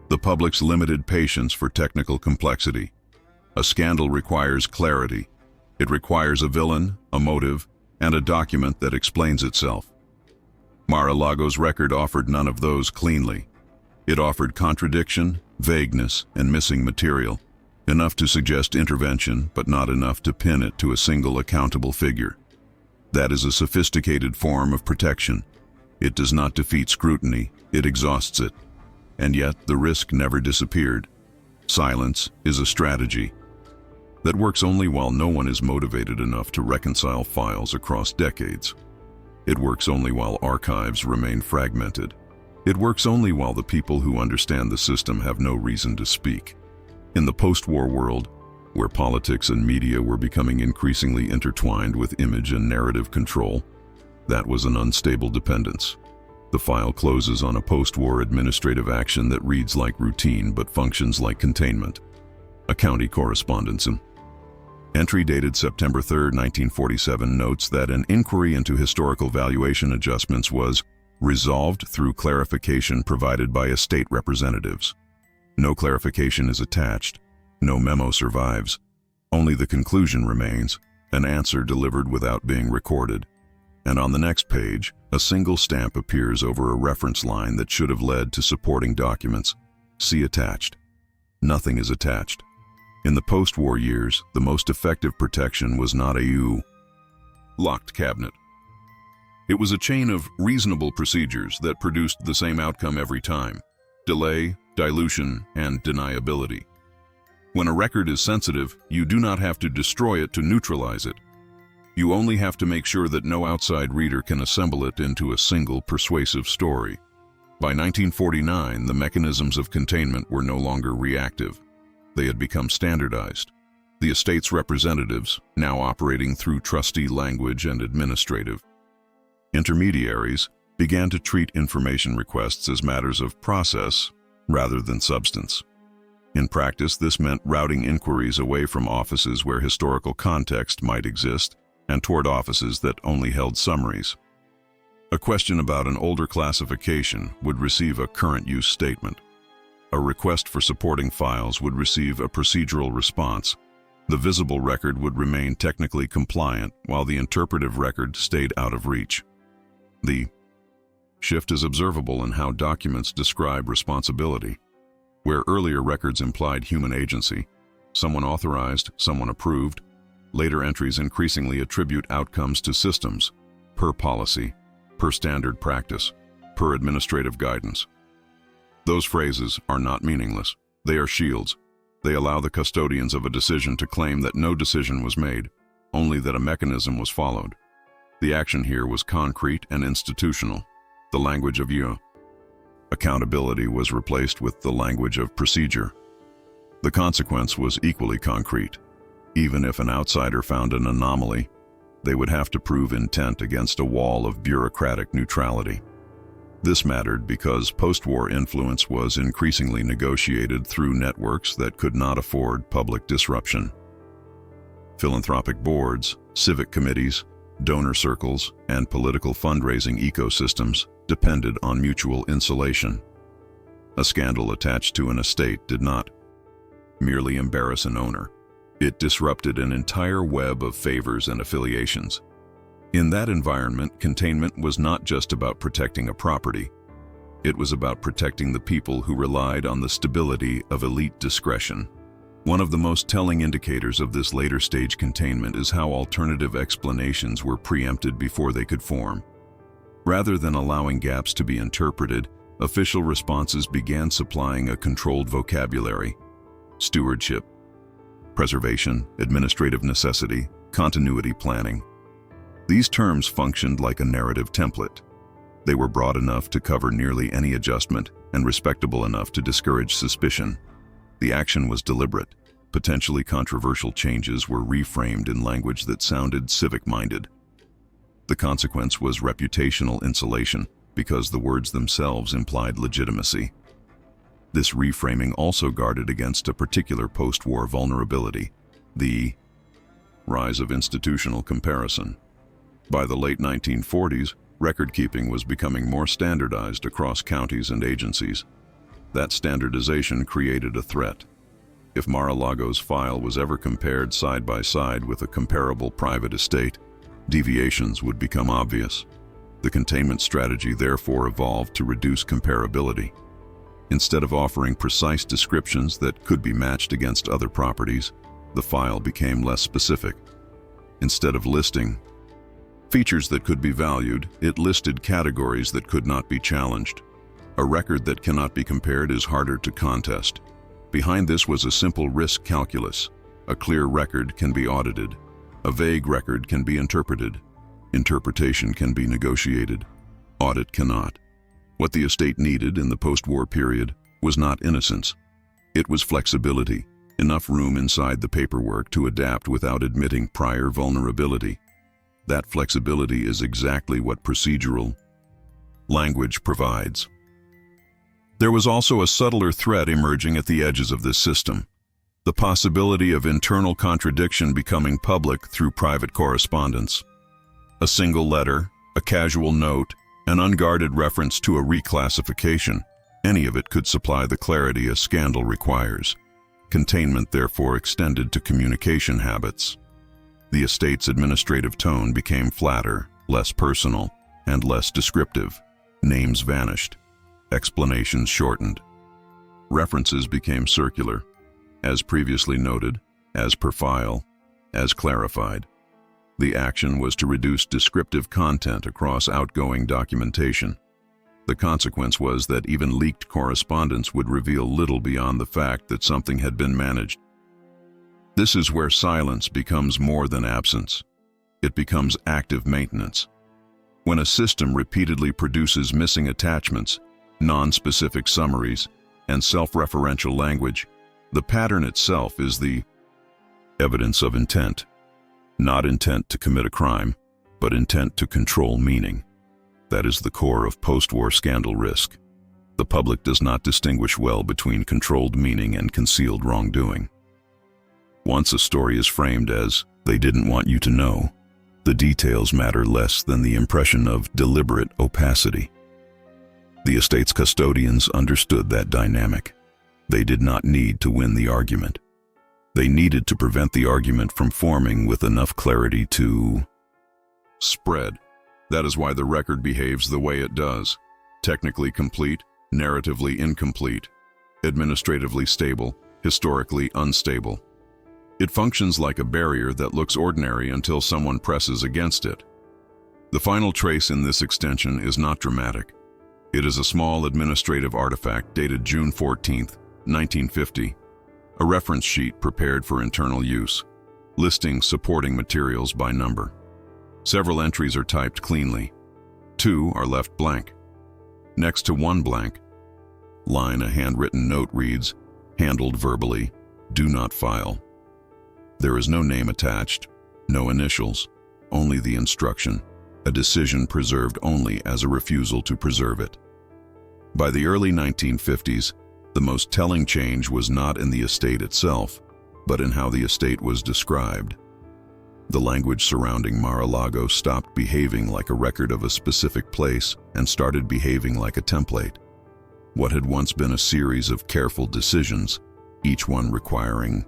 the public's limited patience for technical complexity. A scandal requires clarity. It requires a villain, a motive, and a document that explains itself. Mar-a-Lago's record offered none of those cleanly. It offered contradiction, vagueness, and missing material, enough to suggest intervention, but not enough to pin it to a single accountable figure. That is a sophisticated form of protection. It does not defeat scrutiny, it exhausts it. And yet, the risk never disappeared. Silence is a strategy that works only while no one is motivated enough to reconcile files across decades. It works only while archives remain fragmented. It works only while the people who understand the system have no reason to speak. In the post-war world, where politics and media were becoming increasingly intertwined with image and narrative control, that was an unstable dependence. The file closes on a post-war administrative action that reads like routine but functions like containment. A county correspondence. Entry dated September 3, 1947 notes that an inquiry into historical valuation adjustments was resolved through clarification provided by estate representatives. No clarification is attached, no memo survives, only the conclusion remains, an answer delivered without being recorded. And on the next page, a single stamp appears over a reference line that should have led to supporting documents. See attached. Nothing is attached. In the post-war years, the most effective protection was not a locked cabinet. It was a chain of reasonable procedures that produced the same outcome every time: delay, dilution, and deniability. When a record is sensitive, you do not have to destroy it to neutralize it. You only have to make sure that no outside reader can assemble it into a single persuasive story. By 1949, the mechanisms of containment were no longer reactive. They had become standardized. The estate's representatives, now operating through trustee language and administrative intermediaries, began to treat information requests as matters of process rather than substance. In practice, this meant routing inquiries away from offices where historical context might exist and toward offices that only held summaries. A question about an older classification would receive a current use statement. A request for supporting files would receive a procedural response. The visible record would remain technically compliant while the interpretive record stayed out of reach. The shift is observable in how documents describe responsibility. Where earlier records implied human agency, someone authorized, someone approved, later entries increasingly attribute outcomes to systems, per policy, per standard practice, per administrative guidance. Those phrases are not meaningless. They are shields. They allow the custodians of a decision to claim that no decision was made, only that a mechanism was followed. The action here was concrete and institutional, the language of accountability was replaced with the language of procedure. The consequence was equally concrete. Even if an outsider found an anomaly, they would have to prove intent against a wall of bureaucratic neutrality. This mattered because post-war influence was increasingly negotiated through networks that could not afford public disruption. Philanthropic boards, civic committees, donor circles, and political fundraising ecosystems depended on mutual insulation. A scandal attached to an estate did not merely embarrass an owner. It disrupted an entire web of favors and affiliations. In that environment, containment was not just about protecting a property. It was about protecting the people who relied on the stability of elite discretion. One of the most telling indicators of this later stage containment is how alternative explanations were preempted before they could form. Rather than allowing gaps to be interpreted, official responses began supplying a controlled vocabulary: stewardship, preservation, administrative necessity, continuity planning. These terms functioned like a narrative template. They were broad enough to cover nearly any adjustment and respectable enough to discourage suspicion. The action was deliberate. Potentially controversial changes were reframed in language that sounded civic-minded. The consequence was reputational insulation because the words themselves implied legitimacy. This reframing also guarded against a particular post-war vulnerability: the rise of institutional comparison. By the late 1940s, record-keeping was becoming more standardized across counties and agencies. That standardization created a threat. If Mar-a-Lago's file was ever compared side by side with a comparable private estate, deviations would become obvious. The containment strategy therefore evolved to reduce comparability. Instead of offering precise descriptions that could be matched against other properties, the file became less specific. Instead of listing features that could be valued, it listed categories that could not be challenged. A record that cannot be compared is harder to contest. Behind this was a simple risk calculus. A clear record can be audited. A vague record can be interpreted. Interpretation can be negotiated. Audit cannot. What the estate needed in the post-war period was not innocence. It was flexibility, enough room inside the paperwork to adapt without admitting prior vulnerability. That flexibility is exactly what procedural language provides. There was also a subtler threat emerging at the edges of this system: the possibility of internal contradiction becoming public through private correspondence. A single letter, a casual note, an unguarded reference to a reclassification, any of it could supply the clarity a scandal requires. Containment therefore extended to communication habits. The estate's administrative tone became flatter, less personal, and less descriptive. Names vanished. Explanations shortened. References became circular. As previously noted, as per file, as clarified. The action was to reduce descriptive content across outgoing documentation. The consequence was that even leaked correspondence would reveal little beyond the fact that something had been managed. This is where silence becomes more than absence. It becomes active maintenance. When a system repeatedly produces missing attachments, non-specific summaries, and self-referential language, the pattern itself is the evidence of intent. Not intent to commit a crime, but intent to control meaning. That is the core of post-war scandal risk. The public does not distinguish well between controlled meaning and concealed wrongdoing. Once a story is framed as, "they didn't want you to know," the details matter less than the impression of deliberate opacity. The estate's custodians understood that dynamic. They did not need to win the argument. They needed to prevent the argument from forming with enough clarity to spread. That is why the record behaves the way it does. Technically complete, narratively incomplete, administratively stable, historically unstable. It functions like a barrier that looks ordinary until someone presses against it. The final trace in this extension is not dramatic. It is a small administrative artifact dated June 14, 1950, a reference sheet prepared for internal use, listing supporting materials by number. Several entries are typed cleanly. 2 are left blank. Next to one blank line, a handwritten note reads, "Handled verbally, do not file." There is no name attached, no initials, only the instruction, a decision preserved only as a refusal to preserve it. By the early 1950s, the most telling change was not in the estate itself, but in how the estate was described. The language surrounding Mar-a-Lago stopped behaving like a record of a specific place and started behaving like a template. What had once been a series of careful decisions, each one requiring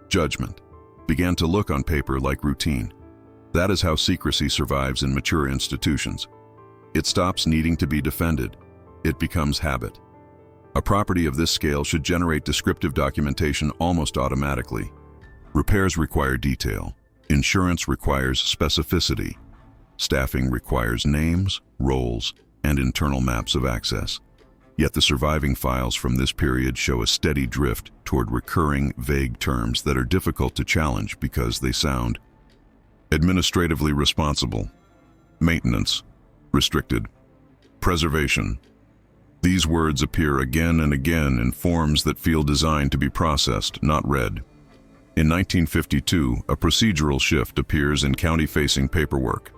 judgment, began to look on paper like routine. That is how secrecy survives in mature institutions. It stops needing to be defended. it becomes habit. A property of this scale should generate descriptive documentation almost automatically. Repairs require detail. Insurance requires specificity. Staffing requires names, roles, and internal maps of access. Yet the surviving files from this period show a steady drift toward recurring, vague terms that are difficult to challenge because they sound administratively responsible, maintenance, restricted, preservation. These words appear again and again in forms that feel designed to be processed, not read. In 1952, a procedural shift appears in county-facing paperwork.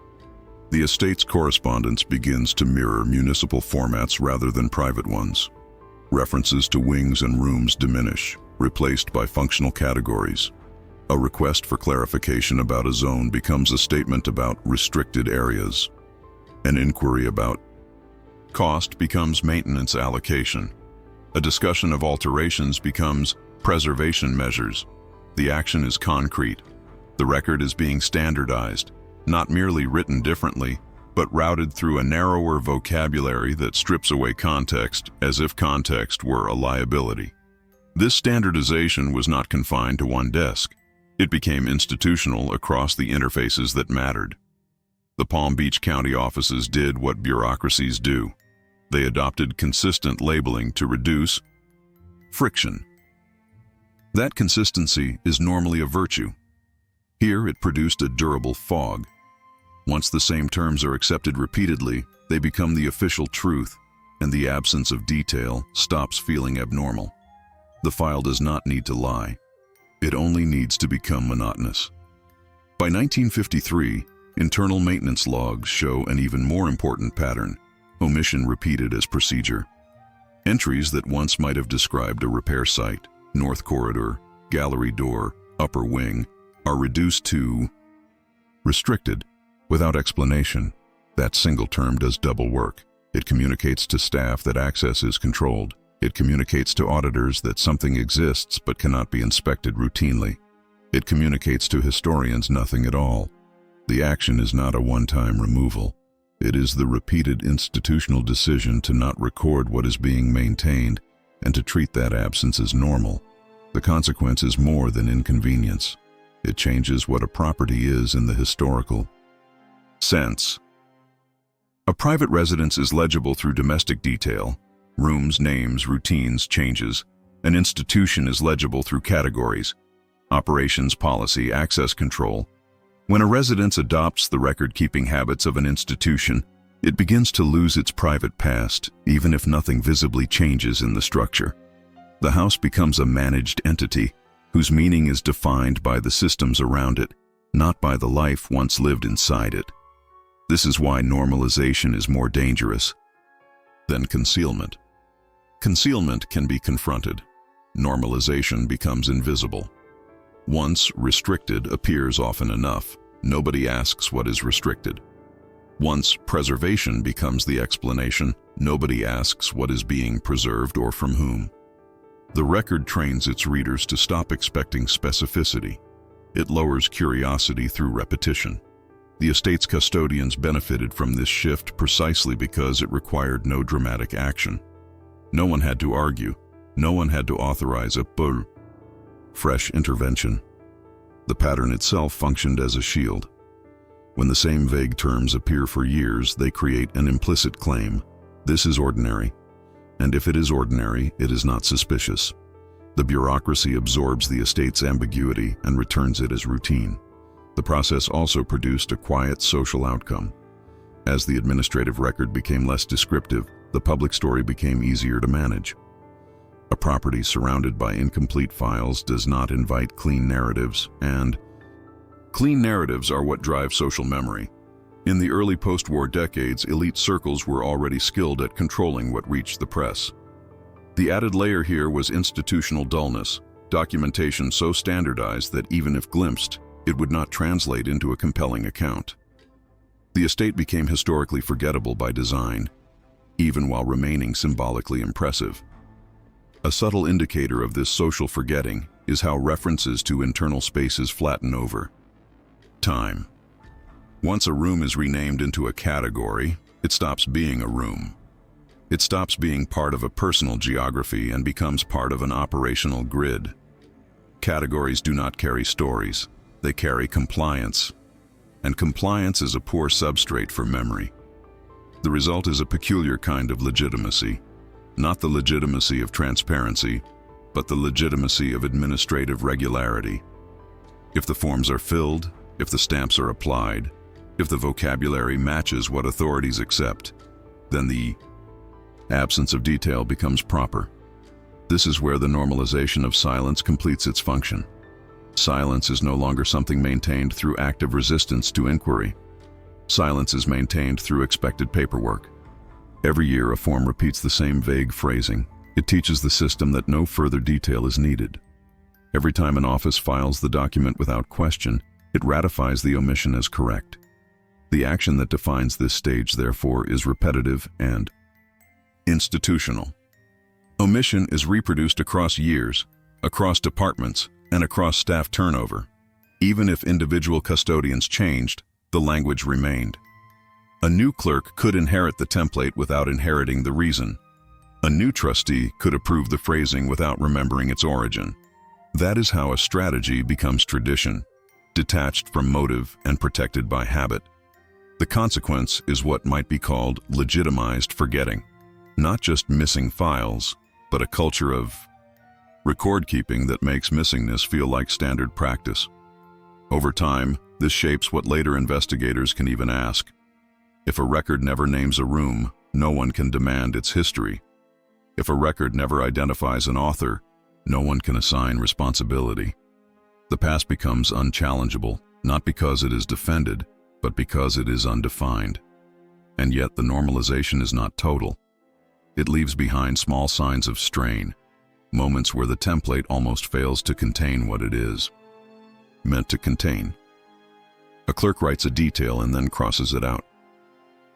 The estate's correspondence begins to mirror municipal formats rather than private ones. References to wings and rooms diminish, replaced by functional categories. A request for clarification about a zone becomes a statement about restricted areas. An inquiry about cost becomes maintenance allocation. A discussion of alterations becomes preservation measures. The action is concrete. The record is being standardized, not merely written differently, but routed through a narrower vocabulary that strips away context as if context were a liability. This standardization was not confined to one desk. It became institutional across the interfaces that mattered. The Palm Beach County offices did what bureaucracies do. They adopted consistent labeling to reduce friction. That consistency is normally a virtue. Here it produced a durable fog. Once the same terms are accepted repeatedly, they become the official truth, and the absence of detail stops feeling abnormal. The file does not need to lie. It only needs to become monotonous. By 1953, internal maintenance logs show an even more important pattern: omission repeated as procedure. Entries that once might have described a repair site, north corridor, gallery door, upper wing, are reduced to restricted. Without explanation, that single term does double work. It communicates to staff that access is controlled. It communicates to auditors that something exists but cannot be inspected routinely. It communicates to historians nothing at all. The action is not a one-time removal. It is the repeated institutional decision to not record what is being maintained and to treat that absence as normal. The consequence is more than inconvenience. It changes what a property is in the historical sense. A private residence is legible through domestic detail, rooms, names, routines, changes. An institution is legible through categories, operations, policy, access control. When a residence adopts the record-keeping habits of an institution, it begins to lose its private past, even if nothing visibly changes in the structure. The house becomes a managed entity, whose meaning is defined by the systems around it, not by the life once lived inside it. This is why normalization is more dangerous than concealment. Concealment can be confronted. Normalization becomes invisible. Once restricted appears often enough, nobody asks what is restricted. Once preservation becomes the explanation, nobody asks what is being preserved or from whom. The record trains its readers to stop expecting specificity. It lowers curiosity through repetition. The estate's custodians benefited from this shift precisely because it required no dramatic action. No one had to argue. No one had to authorize a fresh intervention. The pattern itself functioned as a shield. When the same vague terms appear for years, they create an implicit claim. This is ordinary. And if it is ordinary, it is not suspicious. The bureaucracy absorbs the estate's ambiguity and returns it as routine. The process also produced a quiet social outcome. As the administrative record became less descriptive, the public story became easier to manage. A property surrounded by incomplete files does not invite clean narratives, and clean narratives are what drive social memory. In the early post-war decades, elite circles were already skilled at controlling what reached the press. The added layer here was institutional dullness, documentation so standardized that even if glimpsed, it would not translate into a compelling account. The estate became historically forgettable by design, even while remaining symbolically impressive. A subtle indicator of this social forgetting is how references to internal spaces flatten over time. Once a room is renamed into a category, it stops being a room. It stops being part of a personal geography and becomes part of an operational grid. Categories do not carry stories, they carry compliance. And compliance is a poor substrate for memory. The result is a peculiar kind of legitimacy, not the legitimacy of transparency, but the legitimacy of administrative regularity. If the forms are filled, if the stamps are applied, if the vocabulary matches what authorities accept, then the absence of detail becomes proper. This is where the normalization of silence completes its function. Silence is no longer something maintained through active resistance to inquiry. Silence is maintained through expected paperwork. Every year, a form repeats the same vague phrasing. It teaches the system that no further detail is needed. Every time an office files the document without question, it ratifies the omission as correct. The action that defines this stage, therefore, is repetitive and institutional. Omission is reproduced across years, across departments, and across staff turnover. Even if individual custodians changed, the language remained. A new clerk could inherit the template without inheriting the reason. A new trustee could approve the phrasing without remembering its origin. That is how a strategy becomes tradition, detached from motive and protected by habit. The consequence is what might be called legitimized forgetting. Not just missing files, but a culture of record-keeping that makes missingness feel like standard practice. Over time, this shapes what later investigators can even ask. If a record never names a room, no one can demand its history. If a record never identifies an author, no one can assign responsibility. The past becomes unchallengeable, not because it is defended, but because it is undefined. And yet the normalization is not total. It leaves behind small signs of strain, moments where the template almost fails to contain what it is meant to contain. A clerk writes a detail and then crosses it out.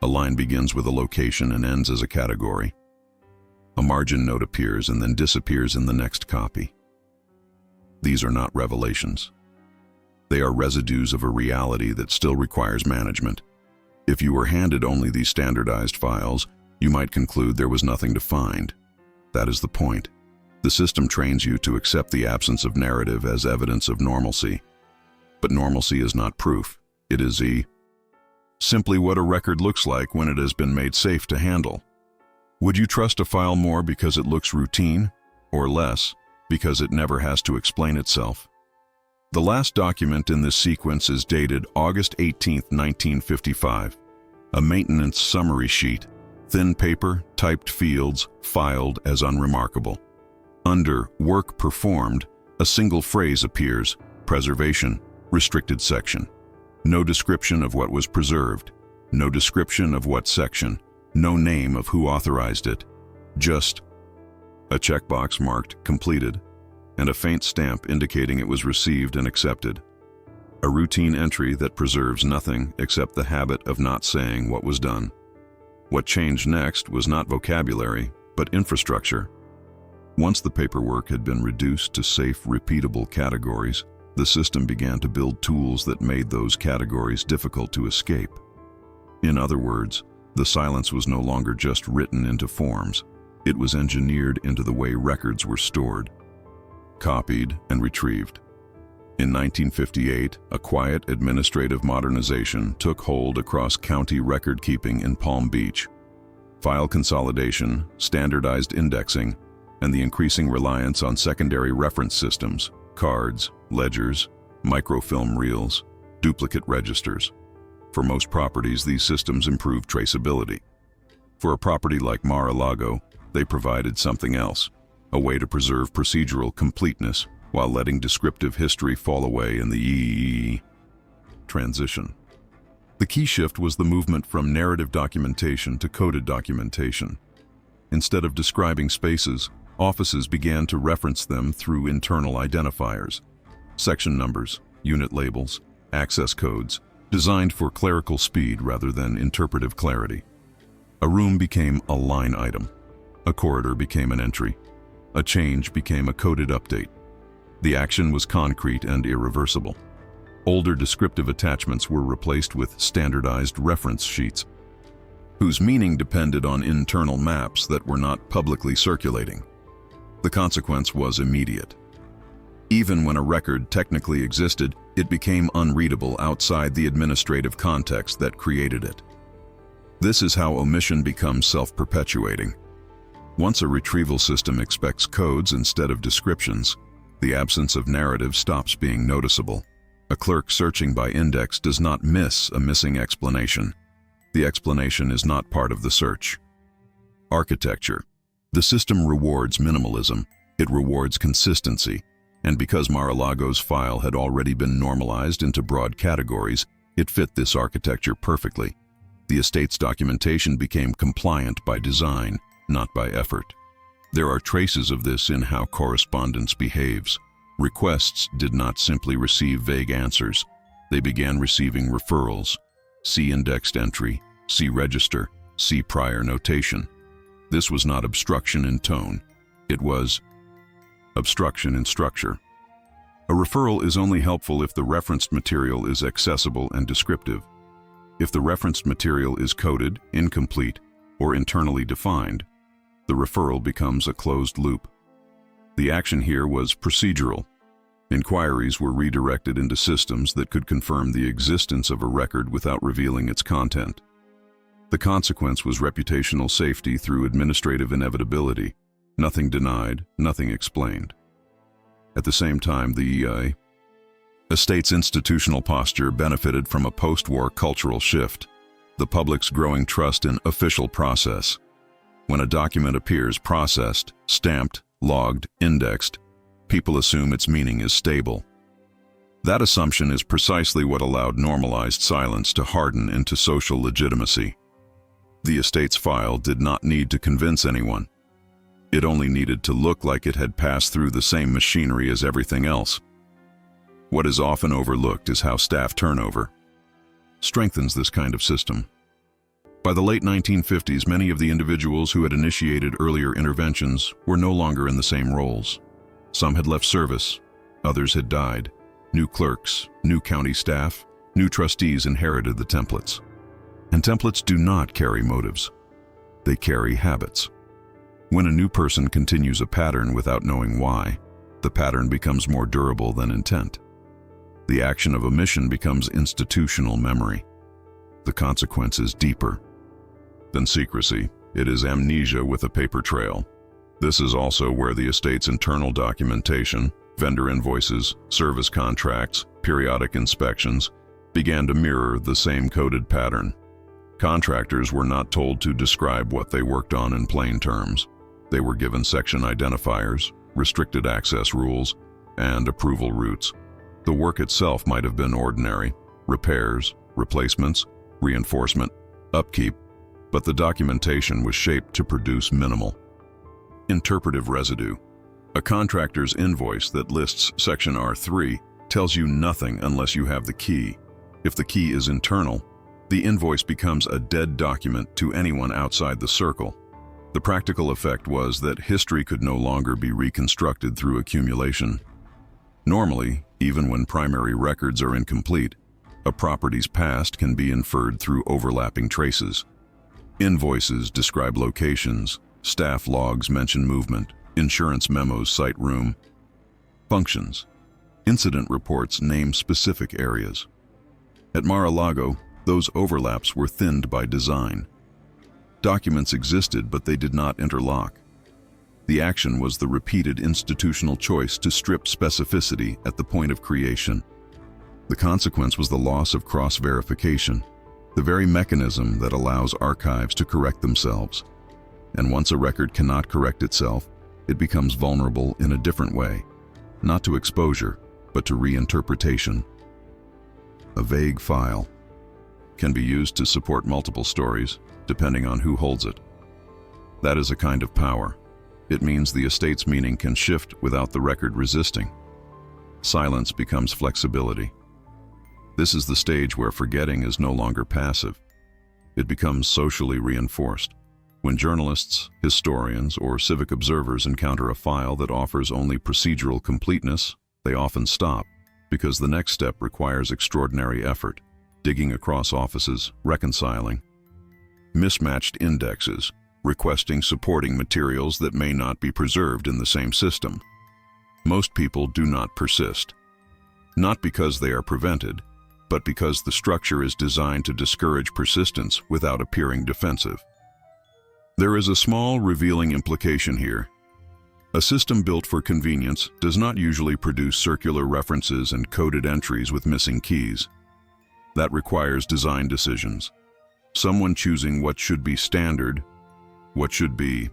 A line begins with a location and ends as a category. A margin note appears and then disappears in the next copy. These are not revelations. They are residues of a reality that still requires management. If you were handed only these standardized files, you might conclude there was nothing to find. That is the point. The system trains you to accept the absence of narrative as evidence of normalcy. But normalcy is not proof. It is simply what a record looks like when it has been made safe to handle. Would you trust a file more because it looks routine, or less because it never has to explain itself? The last document in this sequence is dated August 18, 1955. A maintenance summary sheet, thin paper, typed fields, filed as unremarkable. Under Work Performed, a single phrase appears: Preservation, restricted section. No description of what was preserved, no description of what section, no name of who authorized it. Just a checkbox marked Completed and a faint stamp indicating it was received and accepted. A routine entry that preserves nothing except the habit of not saying what was done. What changed next was not vocabulary, but infrastructure. Once the paperwork had been reduced to safe, repeatable categories, the system began to build tools that made those categories difficult to escape. In other words, the silence was no longer just written into forms. It was engineered into the way records were stored, copied, and retrieved. In 1958, a quiet administrative modernization took hold across county record-keeping in Palm Beach. File consolidation, standardized indexing, and the increasing reliance on secondary reference systems, cards, ledgers, microfilm reels, duplicate registers. For most properties, these systems improve traceability. For a property like Mar-a-Lago, they provided something else, a way to preserve procedural completeness while letting descriptive history fall away in the transition. The key shift was the movement from narrative documentation to coded documentation. Instead of describing spaces, offices began to reference them through internal identifiers, section numbers, unit labels, access codes, designed for clerical speed rather than interpretive clarity. A room became a line item. A corridor became an entry. A change became a coded update. The action was concrete and irreversible. Older descriptive attachments were replaced with standardized reference sheets. whose meaning depended on internal maps that were not publicly circulating. The consequence was immediate. Even when a record technically existed, it became unreadable outside the administrative context that created it. This is how omission becomes self-perpetuating. Once a retrieval system expects codes instead of descriptions, the absence of narrative stops being noticeable. A clerk searching by index does not miss a missing explanation. The explanation is not part of the search. Architecture. The system rewards minimalism. It rewards consistency. And because Mar-a-Lago's file had already been normalized into broad categories, it fit this architecture perfectly. The estate's documentation became compliant by design, not by effort. There are traces of this in how correspondence behaves. Requests did not simply receive vague answers. They began receiving referrals. See indexed entry, see register, see prior notation. This was not obstruction in tone. It was obstruction in structure. A referral is only helpful if the referenced material is accessible and descriptive. If the referenced material is coded, incomplete, or internally defined, the referral becomes a closed loop. The action here was procedural. Inquiries were redirected into systems that could confirm the existence of a record without revealing its content. The consequence was reputational safety through administrative inevitability. Nothing denied, nothing explained. At the same time, the estate's institutional posture benefited from a post-war cultural shift, the public's growing trust in official process. When a document appears processed, stamped, logged, indexed, people assume its meaning is stable. That assumption is precisely what allowed normalized silence to harden into social legitimacy. The estate's file did not need to convince anyone. It only needed to look like it had passed through the same machinery as everything else. What is often overlooked is how staff turnover strengthens this kind of system. By the late 1950s, many of the individuals who had initiated earlier interventions were no longer in the same roles. Some had left service, others had died. New clerks, new county staff, new trustees inherited the templates. And templates do not carry motives. They carry habits. When a new person continues a pattern without knowing why, the pattern becomes more durable than intent. The action of omission becomes institutional memory. The consequence is deeper than secrecy. It is amnesia with a paper trail. This is also where the estate's internal documentation, vendor invoices, service contracts, periodic inspections, began to mirror the same coded pattern. Contractors were not told to describe what they worked on in plain terms. They were given section identifiers, restricted access rules, and approval routes. The work itself might have been ordinary: repairs, replacements, reinforcement, upkeep, but the documentation was shaped to produce minimal interpretive residue. A contractor's invoice that lists section R3 tells you nothing unless you have the key. If the key is internal, the invoice becomes a dead document to anyone outside the circle. The practical effect was that history could no longer be reconstructed through accumulation. Normally, even when primary records are incomplete, a property's past can be inferred through overlapping traces. Invoices describe locations, staff logs mention movement, insurance memos cite room, functions. Incident reports name specific areas. At Mar-a-Lago, those overlaps were thinned by design. Documents existed, but they did not interlock. The action was the repeated institutional choice to strip specificity at the point of creation. The consequence was the loss of cross-verification, the very mechanism that allows archives to correct themselves. And once a record cannot correct itself, it becomes vulnerable in a different way, not to exposure, but to reinterpretation. A vague file can be used to support multiple stories, depending on who holds it. That is a kind of power. It means the estate's meaning can shift without the record resisting. Silence becomes flexibility. This is the stage where forgetting is no longer passive. It becomes socially reinforced. When journalists, historians, or civic observers encounter a file that offers only procedural completeness, they often stop, because the next step requires extraordinary effort, digging across offices, reconciling. mismatched indexes, requesting supporting materials that may not be preserved in the same system. Most people do not persist, not because they are prevented, but because the structure is designed to discourage persistence without appearing defensive. There is a small, revealing implication here. A system built for convenience does not usually produce circular references and coded entries with missing keys. That requires design decisions. Someone choosing what should be standard, what should be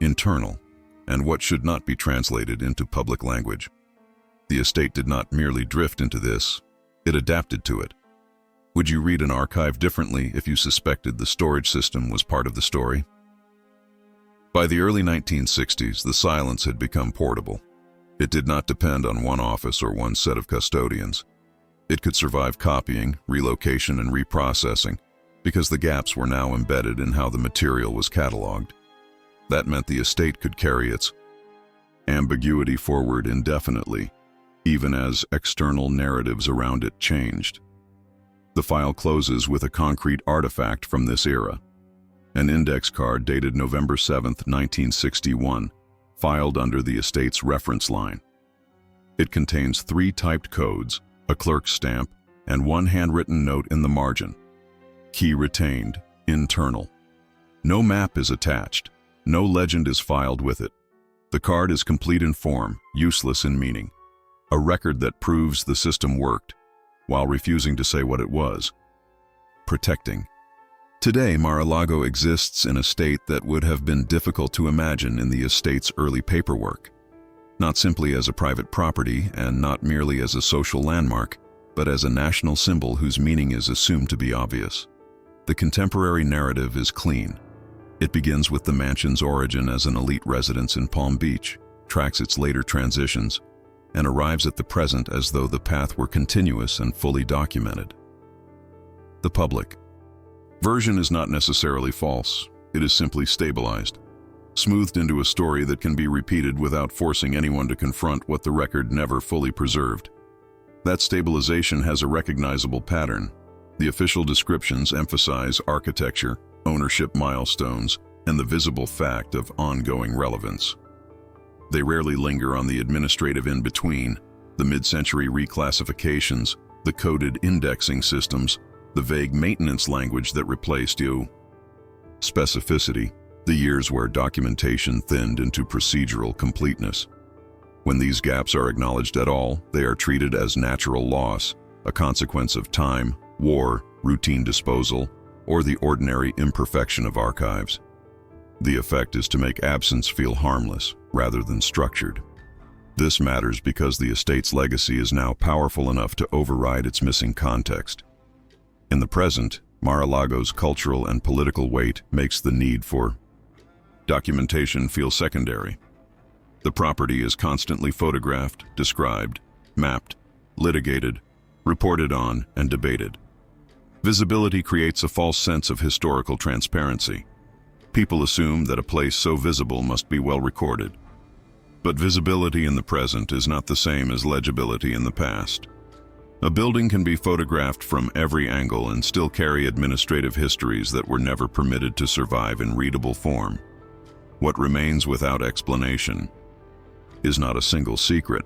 internal, and what should not be translated into public language. The estate did not merely drift into this, it adapted to it. Would you read an archive differently if you suspected the storage system was part of the story? By the early 1960s, the silence had become portable. It did not depend on one office or one set of custodians. It could survive copying, relocation, and reprocessing because the gaps were now embedded in how the material was cataloged. That meant the estate could carry its ambiguity forward indefinitely, even as external narratives around it changed. The file closes with a concrete artifact from this era. An index card dated November 7, 1961, filed under the estate's reference line. It contains 3 typed codes, a clerk's stamp, and 1 handwritten note in the margin. Key retained, internal. No map is attached. No legend is filed with it. The card is complete in form, useless in meaning. A record that proves the system worked, while refusing to say what it was. Protecting. Today, Mar-a-Lago exists in a state that would have been difficult to imagine in the estate's early paperwork. Not simply as a private property and not merely as a social landmark, but as a national symbol whose meaning is assumed to be obvious. The contemporary narrative is clean. It begins with the mansion's origin as an elite residence in Palm Beach, tracks its later transitions, and arrives at the present as though the path were continuous and fully documented. The public version is not necessarily false. It is simply stabilized, smoothed into a story that can be repeated without forcing anyone to confront what the record never fully preserved. That stabilization has a recognizable pattern. The official descriptions emphasize architecture, ownership milestones, and the visible fact of ongoing relevance. They rarely linger on the administrative in-between, the mid-century reclassifications, the coded indexing systems, the vague maintenance language that replaced specificity, the years where documentation thinned into procedural completeness. When these gaps are acknowledged at all, they are treated as natural loss, a consequence of time, war, routine disposal, or the ordinary imperfection of archives. The effect is to make absence feel harmless, rather than structured. This matters because the estate's legacy is now powerful enough to override its missing context. In the present, Mar-a-Lago's cultural and political weight makes the need for documentation feel secondary. The property is constantly photographed, described, mapped, litigated, reported on, and debated. Visibility creates a false sense of historical transparency. People assume that a place so visible must be well recorded. But visibility in the present is not the same as legibility in the past. A building can be photographed from every angle and still carry administrative histories that were never permitted to survive in readable form. What remains without explanation is not a single secret,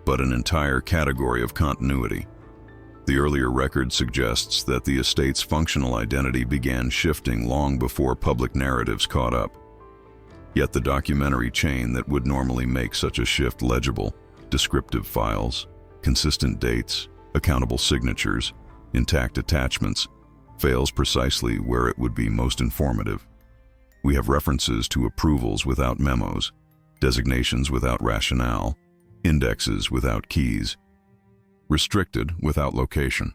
but an entire category of continuity. The earlier record suggests that the estate's functional identity began shifting long before public narratives caught up. Yet the documentary chain that would normally make such a shift legible, descriptive files, consistent dates, accountable signatures, intact attachments, fails precisely where it would be most informative. We have references to approvals without memos, designations without rationale, indexes without keys, restricted without location.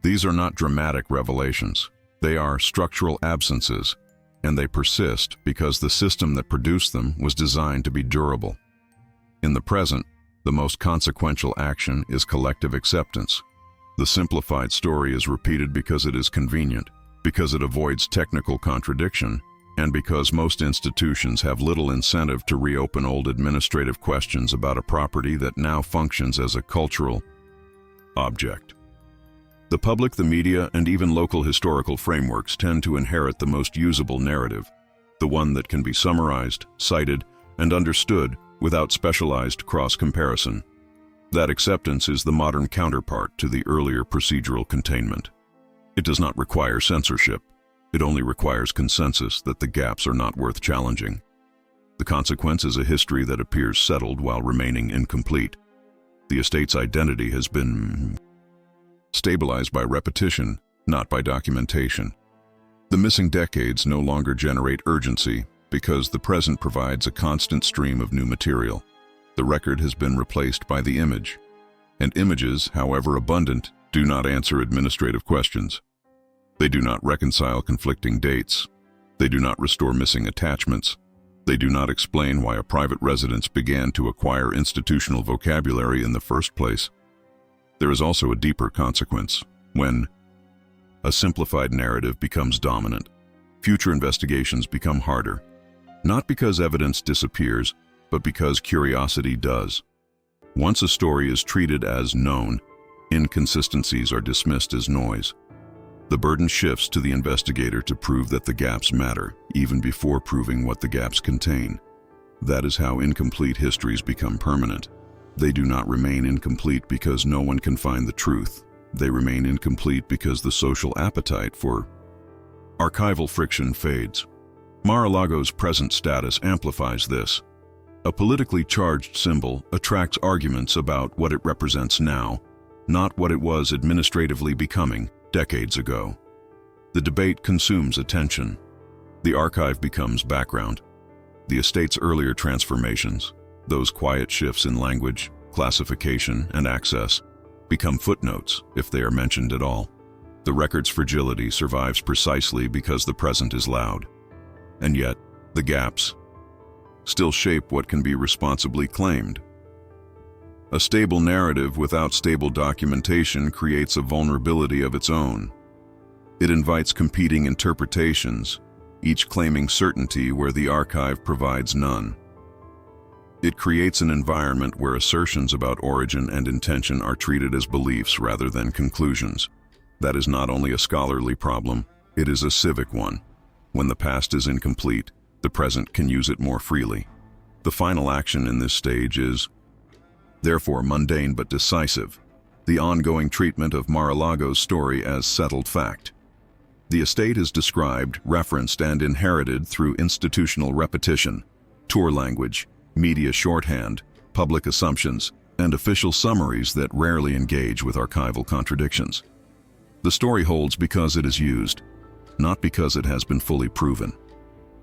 These are not dramatic revelations. They are structural absences, and they persist because the system that produced them was designed to be durable. In the present, the most consequential action is collective acceptance. The simplified story is repeated because it is convenient, because it avoids technical contradiction, and because most institutions have little incentive to reopen old administrative questions about a property that now functions as a cultural object. The public, the media, and even local historical frameworks tend to inherit the most usable narrative, the one that can be summarized, cited, and understood without specialized cross-comparison. That acceptance is the modern counterpart to the earlier procedural containment. It does not require censorship. It only requires consensus that the gaps are not worth challenging. The consequence is a history that appears settled while remaining incomplete. The estate's identity has been stabilized by repetition, not by documentation. The missing decades no longer generate urgency because the present provides a constant stream of new material. The record has been replaced by the image, and images, however abundant, do not answer administrative questions. They do not reconcile conflicting dates. They do not restore missing attachments. They do not explain why a private residence began to acquire institutional vocabulary in the first place. There is also a deeper consequence. When a simplified narrative becomes dominant, future investigations become harder. Not because evidence disappears, but because curiosity does. Once a story is treated as known, inconsistencies are dismissed as noise. The burden shifts to the investigator to prove that the gaps matter, even before proving what the gaps contain. That is how incomplete histories become permanent. They do not remain incomplete because no one can find the truth. They remain incomplete because the social appetite for archival friction fades. Mar-a-Lago's present status amplifies this. A politically charged symbol attracts arguments about what it represents now, not what it was administratively becoming decades ago. The debate consumes attention. The archive becomes background. The estate's earlier transformations, those quiet shifts in language, classification, and access, become footnotes if they are mentioned at all. The record's fragility survives precisely because the present is loud. And yet, the gaps still shape what can be responsibly claimed. A stable narrative without stable documentation creates a vulnerability of its own. It invites competing interpretations, each claiming certainty where the archive provides none. It creates an environment where assertions about origin and intention are treated as beliefs rather than conclusions. That is not only a scholarly problem, it is a civic one. When the past is incomplete, the present can use it more freely. The final action in this stage is, therefore, mundane but decisive: the ongoing treatment of Mar-a-Lago's story as settled fact. The estate is described, referenced, and inherited through institutional repetition, tour language, media shorthand, public assumptions, and official summaries that rarely engage with archival contradictions. The story holds because it is used, not because it has been fully proven.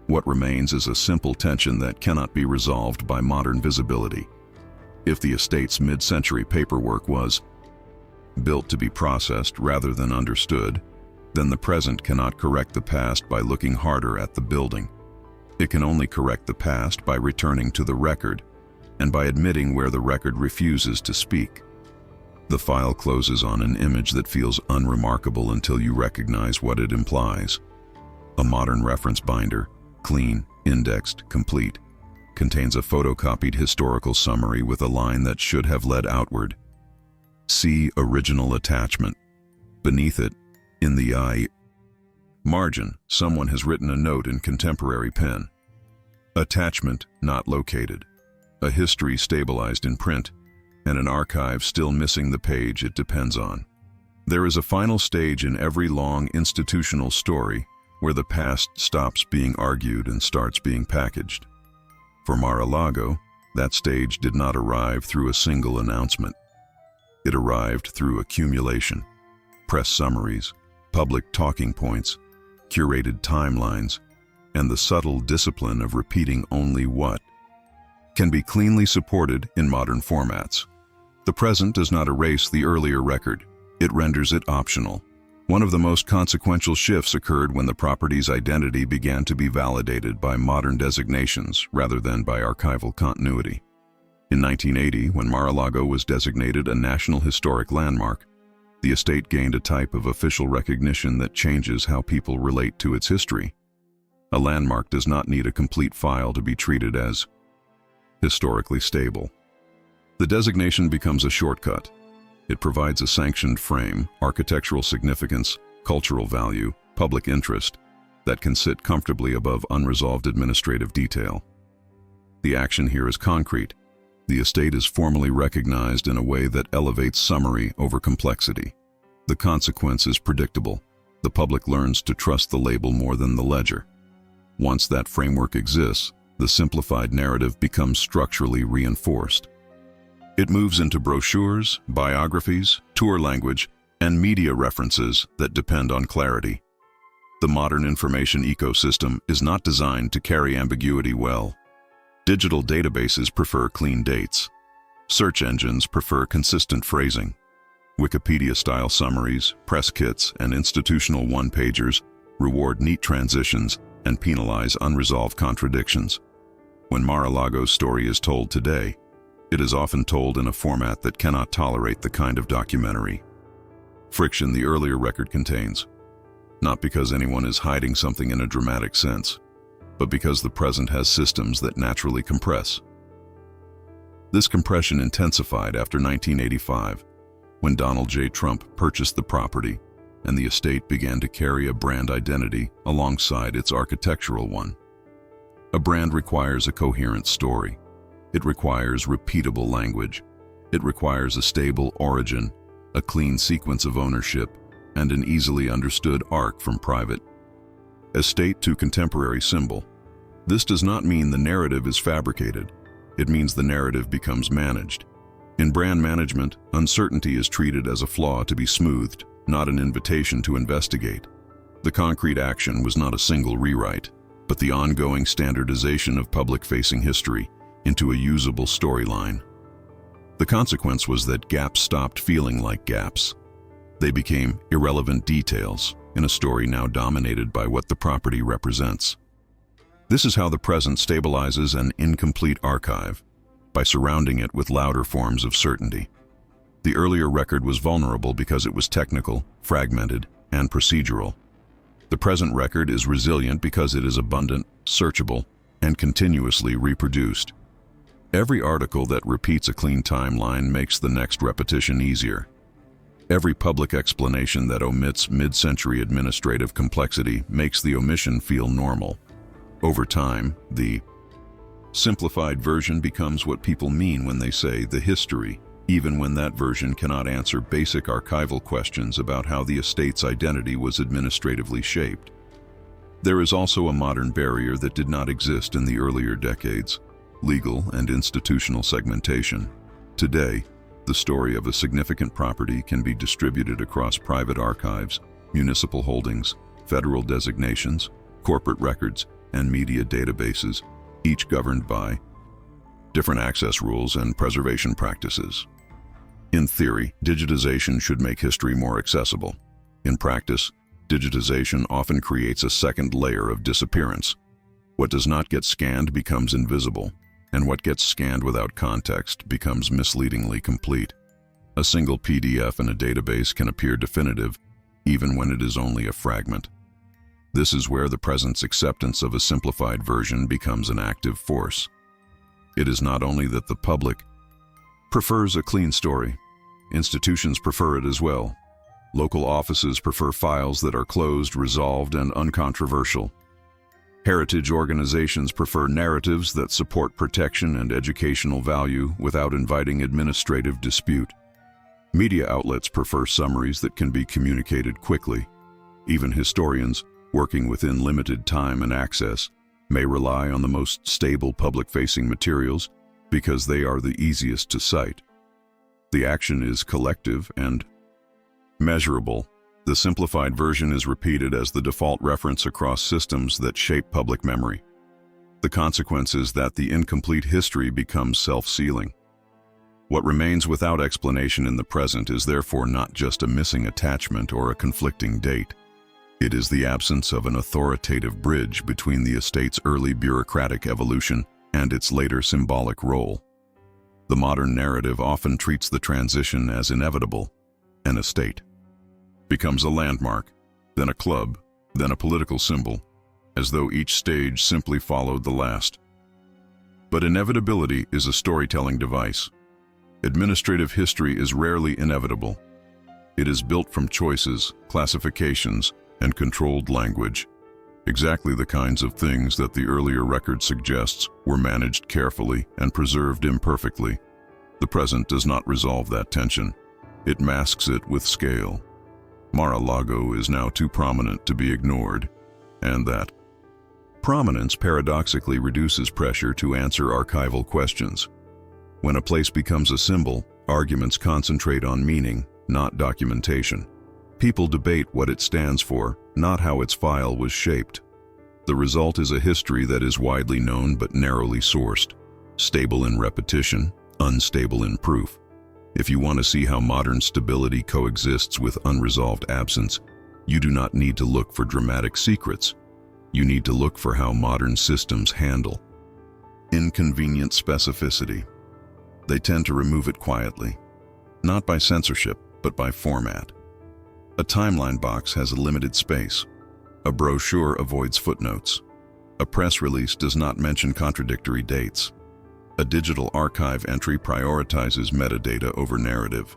What remains is a simple tension that cannot be resolved by modern visibility. If the estate's mid-century paperwork was built to be processed rather than understood, then the present cannot correct the past by looking harder at the building. It can only correct the past by returning to the record, and by admitting where the record refuses to speak. The file closes on an image that feels unremarkable until you recognize what it implies. A modern reference binder, clean, indexed, complete, contains a photocopied historical summary with a line that should have led outward. See original attachment. Beneath it, in the margin, someone has written a note in contemporary pen. Attachment not located. A history stabilized in print, and an archive still missing the page it depends on. There is a final stage in every long institutional story where the past stops being argued and starts being packaged. For Mar-a-Lago, that stage did not arrive through a single announcement. It arrived through accumulation, press summaries, public talking points, curated timelines, and the subtle discipline of repeating only what can be cleanly supported in modern formats. The present does not erase the earlier record, it renders it optional. One of the most consequential shifts occurred when the property's identity began to be validated by modern designations rather than by archival continuity. In 1980, when Mar-a-Lago was designated a National Historic Landmark, the estate gained a type of official recognition that changes how people relate to its history. A landmark does not need a complete file to be treated as historically stable. The designation becomes a shortcut. It provides a sanctioned frame, architectural significance, cultural value, public interest, that can sit comfortably above unresolved administrative detail. The action here is concrete. The estate is formally recognized in a way that elevates summary over complexity. The consequence is predictable. The public learns to trust the label more than the ledger. Once that framework exists, the simplified narrative becomes structurally reinforced. It moves into brochures, biographies, tour language, and media references that depend on clarity. The modern information ecosystem is not designed to carry ambiguity well. Digital databases prefer clean dates. Search engines prefer consistent phrasing. Wikipedia-style summaries, press kits, and institutional one-pagers reward neat transitions and penalize unresolved contradictions. When Mar-a-Lago's story is told today, it is often told in a format that cannot tolerate the kind of documentary friction the earlier record contains, not because anyone is hiding something in a dramatic sense, but because the present has systems that naturally compress. This compression intensified after 1985, when Donald J. Trump purchased the property and the estate began to carry a brand identity alongside its architectural one. A brand requires a coherent story. It requires repeatable language. It requires a stable origin, a clean sequence of ownership, and an easily understood arc from private estate to contemporary symbol. This does not mean the narrative is fabricated. It means the narrative becomes managed. In brand management, uncertainty is treated as a flaw to be smoothed, not an invitation to investigate. The concrete action was not a single rewrite, but the ongoing standardization of public-facing history into a usable storyline. The consequence was that gaps stopped feeling like gaps. They became irrelevant details in a story now dominated by what the property represents. This is how the present stabilizes an incomplete archive, by surrounding it with louder forms of certainty. The earlier record was vulnerable because it was technical, fragmented, and procedural. The present record is resilient because it is abundant, searchable, and continuously reproduced. Every article that repeats a clean timeline makes the next repetition easier. Every public explanation that omits mid-century administrative complexity makes the omission feel normal. Over time, the simplified version becomes what people mean when they say the history, even when that version cannot answer basic archival questions about how the estate's identity was administratively shaped. There is also a modern barrier that did not exist in the earlier decades: legal and institutional segmentation. Today, the story of a significant property can be distributed across private archives, municipal holdings, federal designations, corporate records, and media databases, each governed by different access rules and preservation practices. In theory, digitization should make history more accessible. In practice, digitization often creates a second layer of disappearance. What does not get scanned becomes invisible, and what gets scanned without context becomes misleadingly complete. A single PDF in a database can appear definitive, even when it is only a fragment. This is where the present's acceptance of a simplified version becomes an active force. It is not only that the public prefers a clean story. Institutions prefer it as well. Local offices prefer files that are closed, resolved, and uncontroversial. Heritage organizations prefer narratives that support protection and educational value without inviting administrative dispute. Media outlets prefer summaries that can be communicated quickly. Even historians, working within limited time and access, may rely on the most stable public-facing materials because they are the easiest to cite. The action is collective and measurable. The simplified version is repeated as the default reference across systems that shape public memory. The consequence is that the incomplete history becomes self-sealing. What remains without explanation in the present is therefore not just a missing attachment or a conflicting date. It is the absence of an authoritative bridge between the estate's early bureaucratic evolution and its later symbolic role. The modern narrative often treats the transition as inevitable. An estate becomes a landmark, then a club, then a political symbol, as though each stage simply followed the last. But inevitability is a storytelling device. Administrative history is rarely inevitable. It is built from choices, classifications, and controlled language. Exactly the kinds of things that the earlier record suggests were managed carefully and preserved imperfectly. The present does not resolve that tension. It masks it with scale. Mar-a-Lago is now too prominent to be ignored, and that prominence paradoxically reduces pressure to answer archival questions. When a place becomes a symbol, arguments concentrate on meaning, not documentation. People debate what it stands for, not how its file was shaped. The result is a history that is widely known but narrowly sourced, stable in repetition, unstable in proof. If you want to see how modern stability coexists with unresolved absence, you do not need to look for dramatic secrets. You need to look for how modern systems handle inconvenient specificity. They tend to remove it quietly, not by censorship, but by format. A timeline box has a limited space. A brochure avoids footnotes. A press release does not mention contradictory dates. A digital archive entry prioritizes metadata over narrative.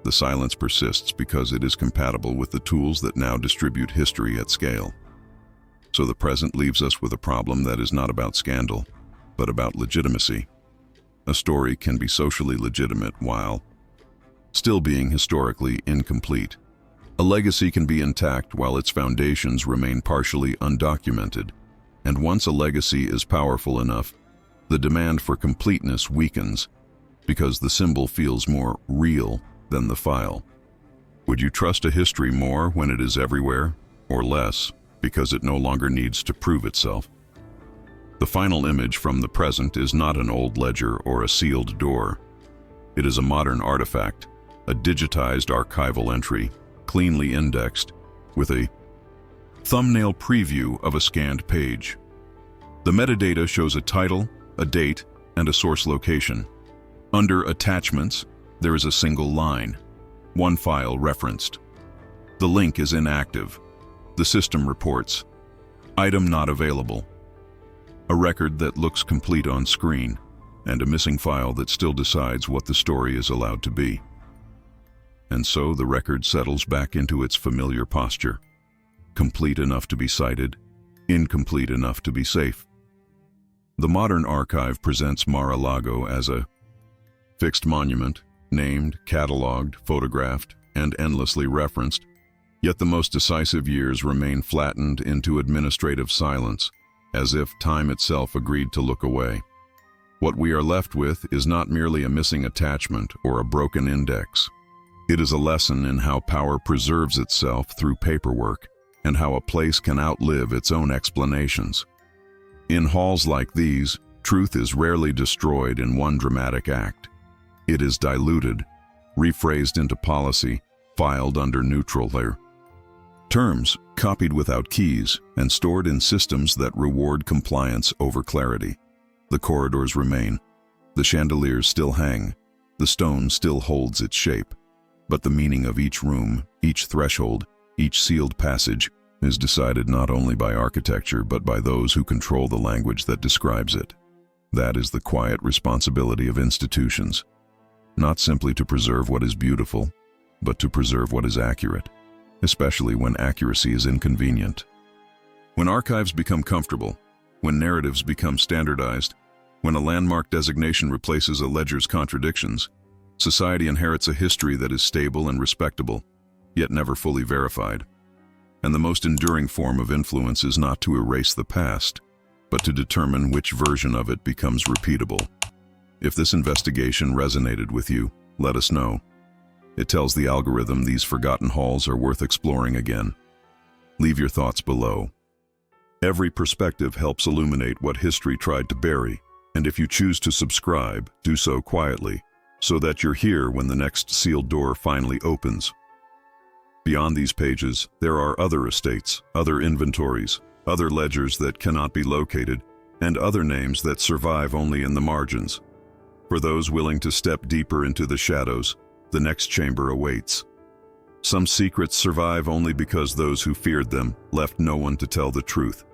The silence persists because it is compatible with the tools that now distribute history at scale. So the present leaves us with a problem that is not about scandal, but about legitimacy. A story can be socially legitimate while still being historically incomplete. A legacy can be intact while its foundations remain partially undocumented. And once a legacy is powerful enough, the demand for completeness weakens because the symbol feels more real than the file. Would you trust a history more when it is everywhere, or less because it no longer needs to prove itself? The final image from the present is not an old ledger or a sealed door. It is a modern artifact, a digitized archival entry, cleanly indexed, with a thumbnail preview of a scanned page. The metadata shows a title, a date, and a source location. Under Attachments, there is a single line, one file referenced. The link is inactive. The system reports, "Item not available." A record that looks complete on screen, and a missing file that still decides what the story is allowed to be. And so the record settles back into its familiar posture, complete enough to be cited, incomplete enough to be safe. The modern archive presents Mar-a-Lago as a fixed monument, named, catalogued, photographed, and endlessly referenced, yet the most decisive years remain flattened into administrative silence, as if time itself agreed to look away. What we are left with is not merely a missing attachment or a broken index. It is a lesson in how power preserves itself through paperwork and how a place can outlive its own explanations. In halls like these, truth is rarely destroyed in one dramatic act. It is diluted, rephrased into policy, filed under neutral terms, copied without keys, and stored in systems that reward compliance over clarity. The corridors remain. The chandeliers still hang. The stone still holds its shape. But the meaning of each room, each threshold, each sealed passage is decided not only by architecture but by those who control the language that describes it. That is the quiet responsibility of institutions. Not simply to preserve what is beautiful, but to preserve what is accurate, especially when accuracy is inconvenient. When archives become comfortable, when narratives become standardized, when a landmark designation replaces a ledger's contradictions, society inherits a history that is stable and respectable, yet never fully verified. And the most enduring form of influence is not to erase the past, but to determine which version of it becomes repeatable. If this investigation resonated with you, let us know. It tells the algorithm these forgotten halls are worth exploring again. Leave your thoughts below. Every perspective helps illuminate what history tried to bury, and if you choose to subscribe, do so quietly, so that you're here when the next sealed door finally opens. Beyond these pages, there are other estates, other inventories, other ledgers that cannot be located, and other names that survive only in the margins. For those willing to step deeper into the shadows, the next chamber awaits. Some secrets survive only because those who feared them left no one to tell the truth.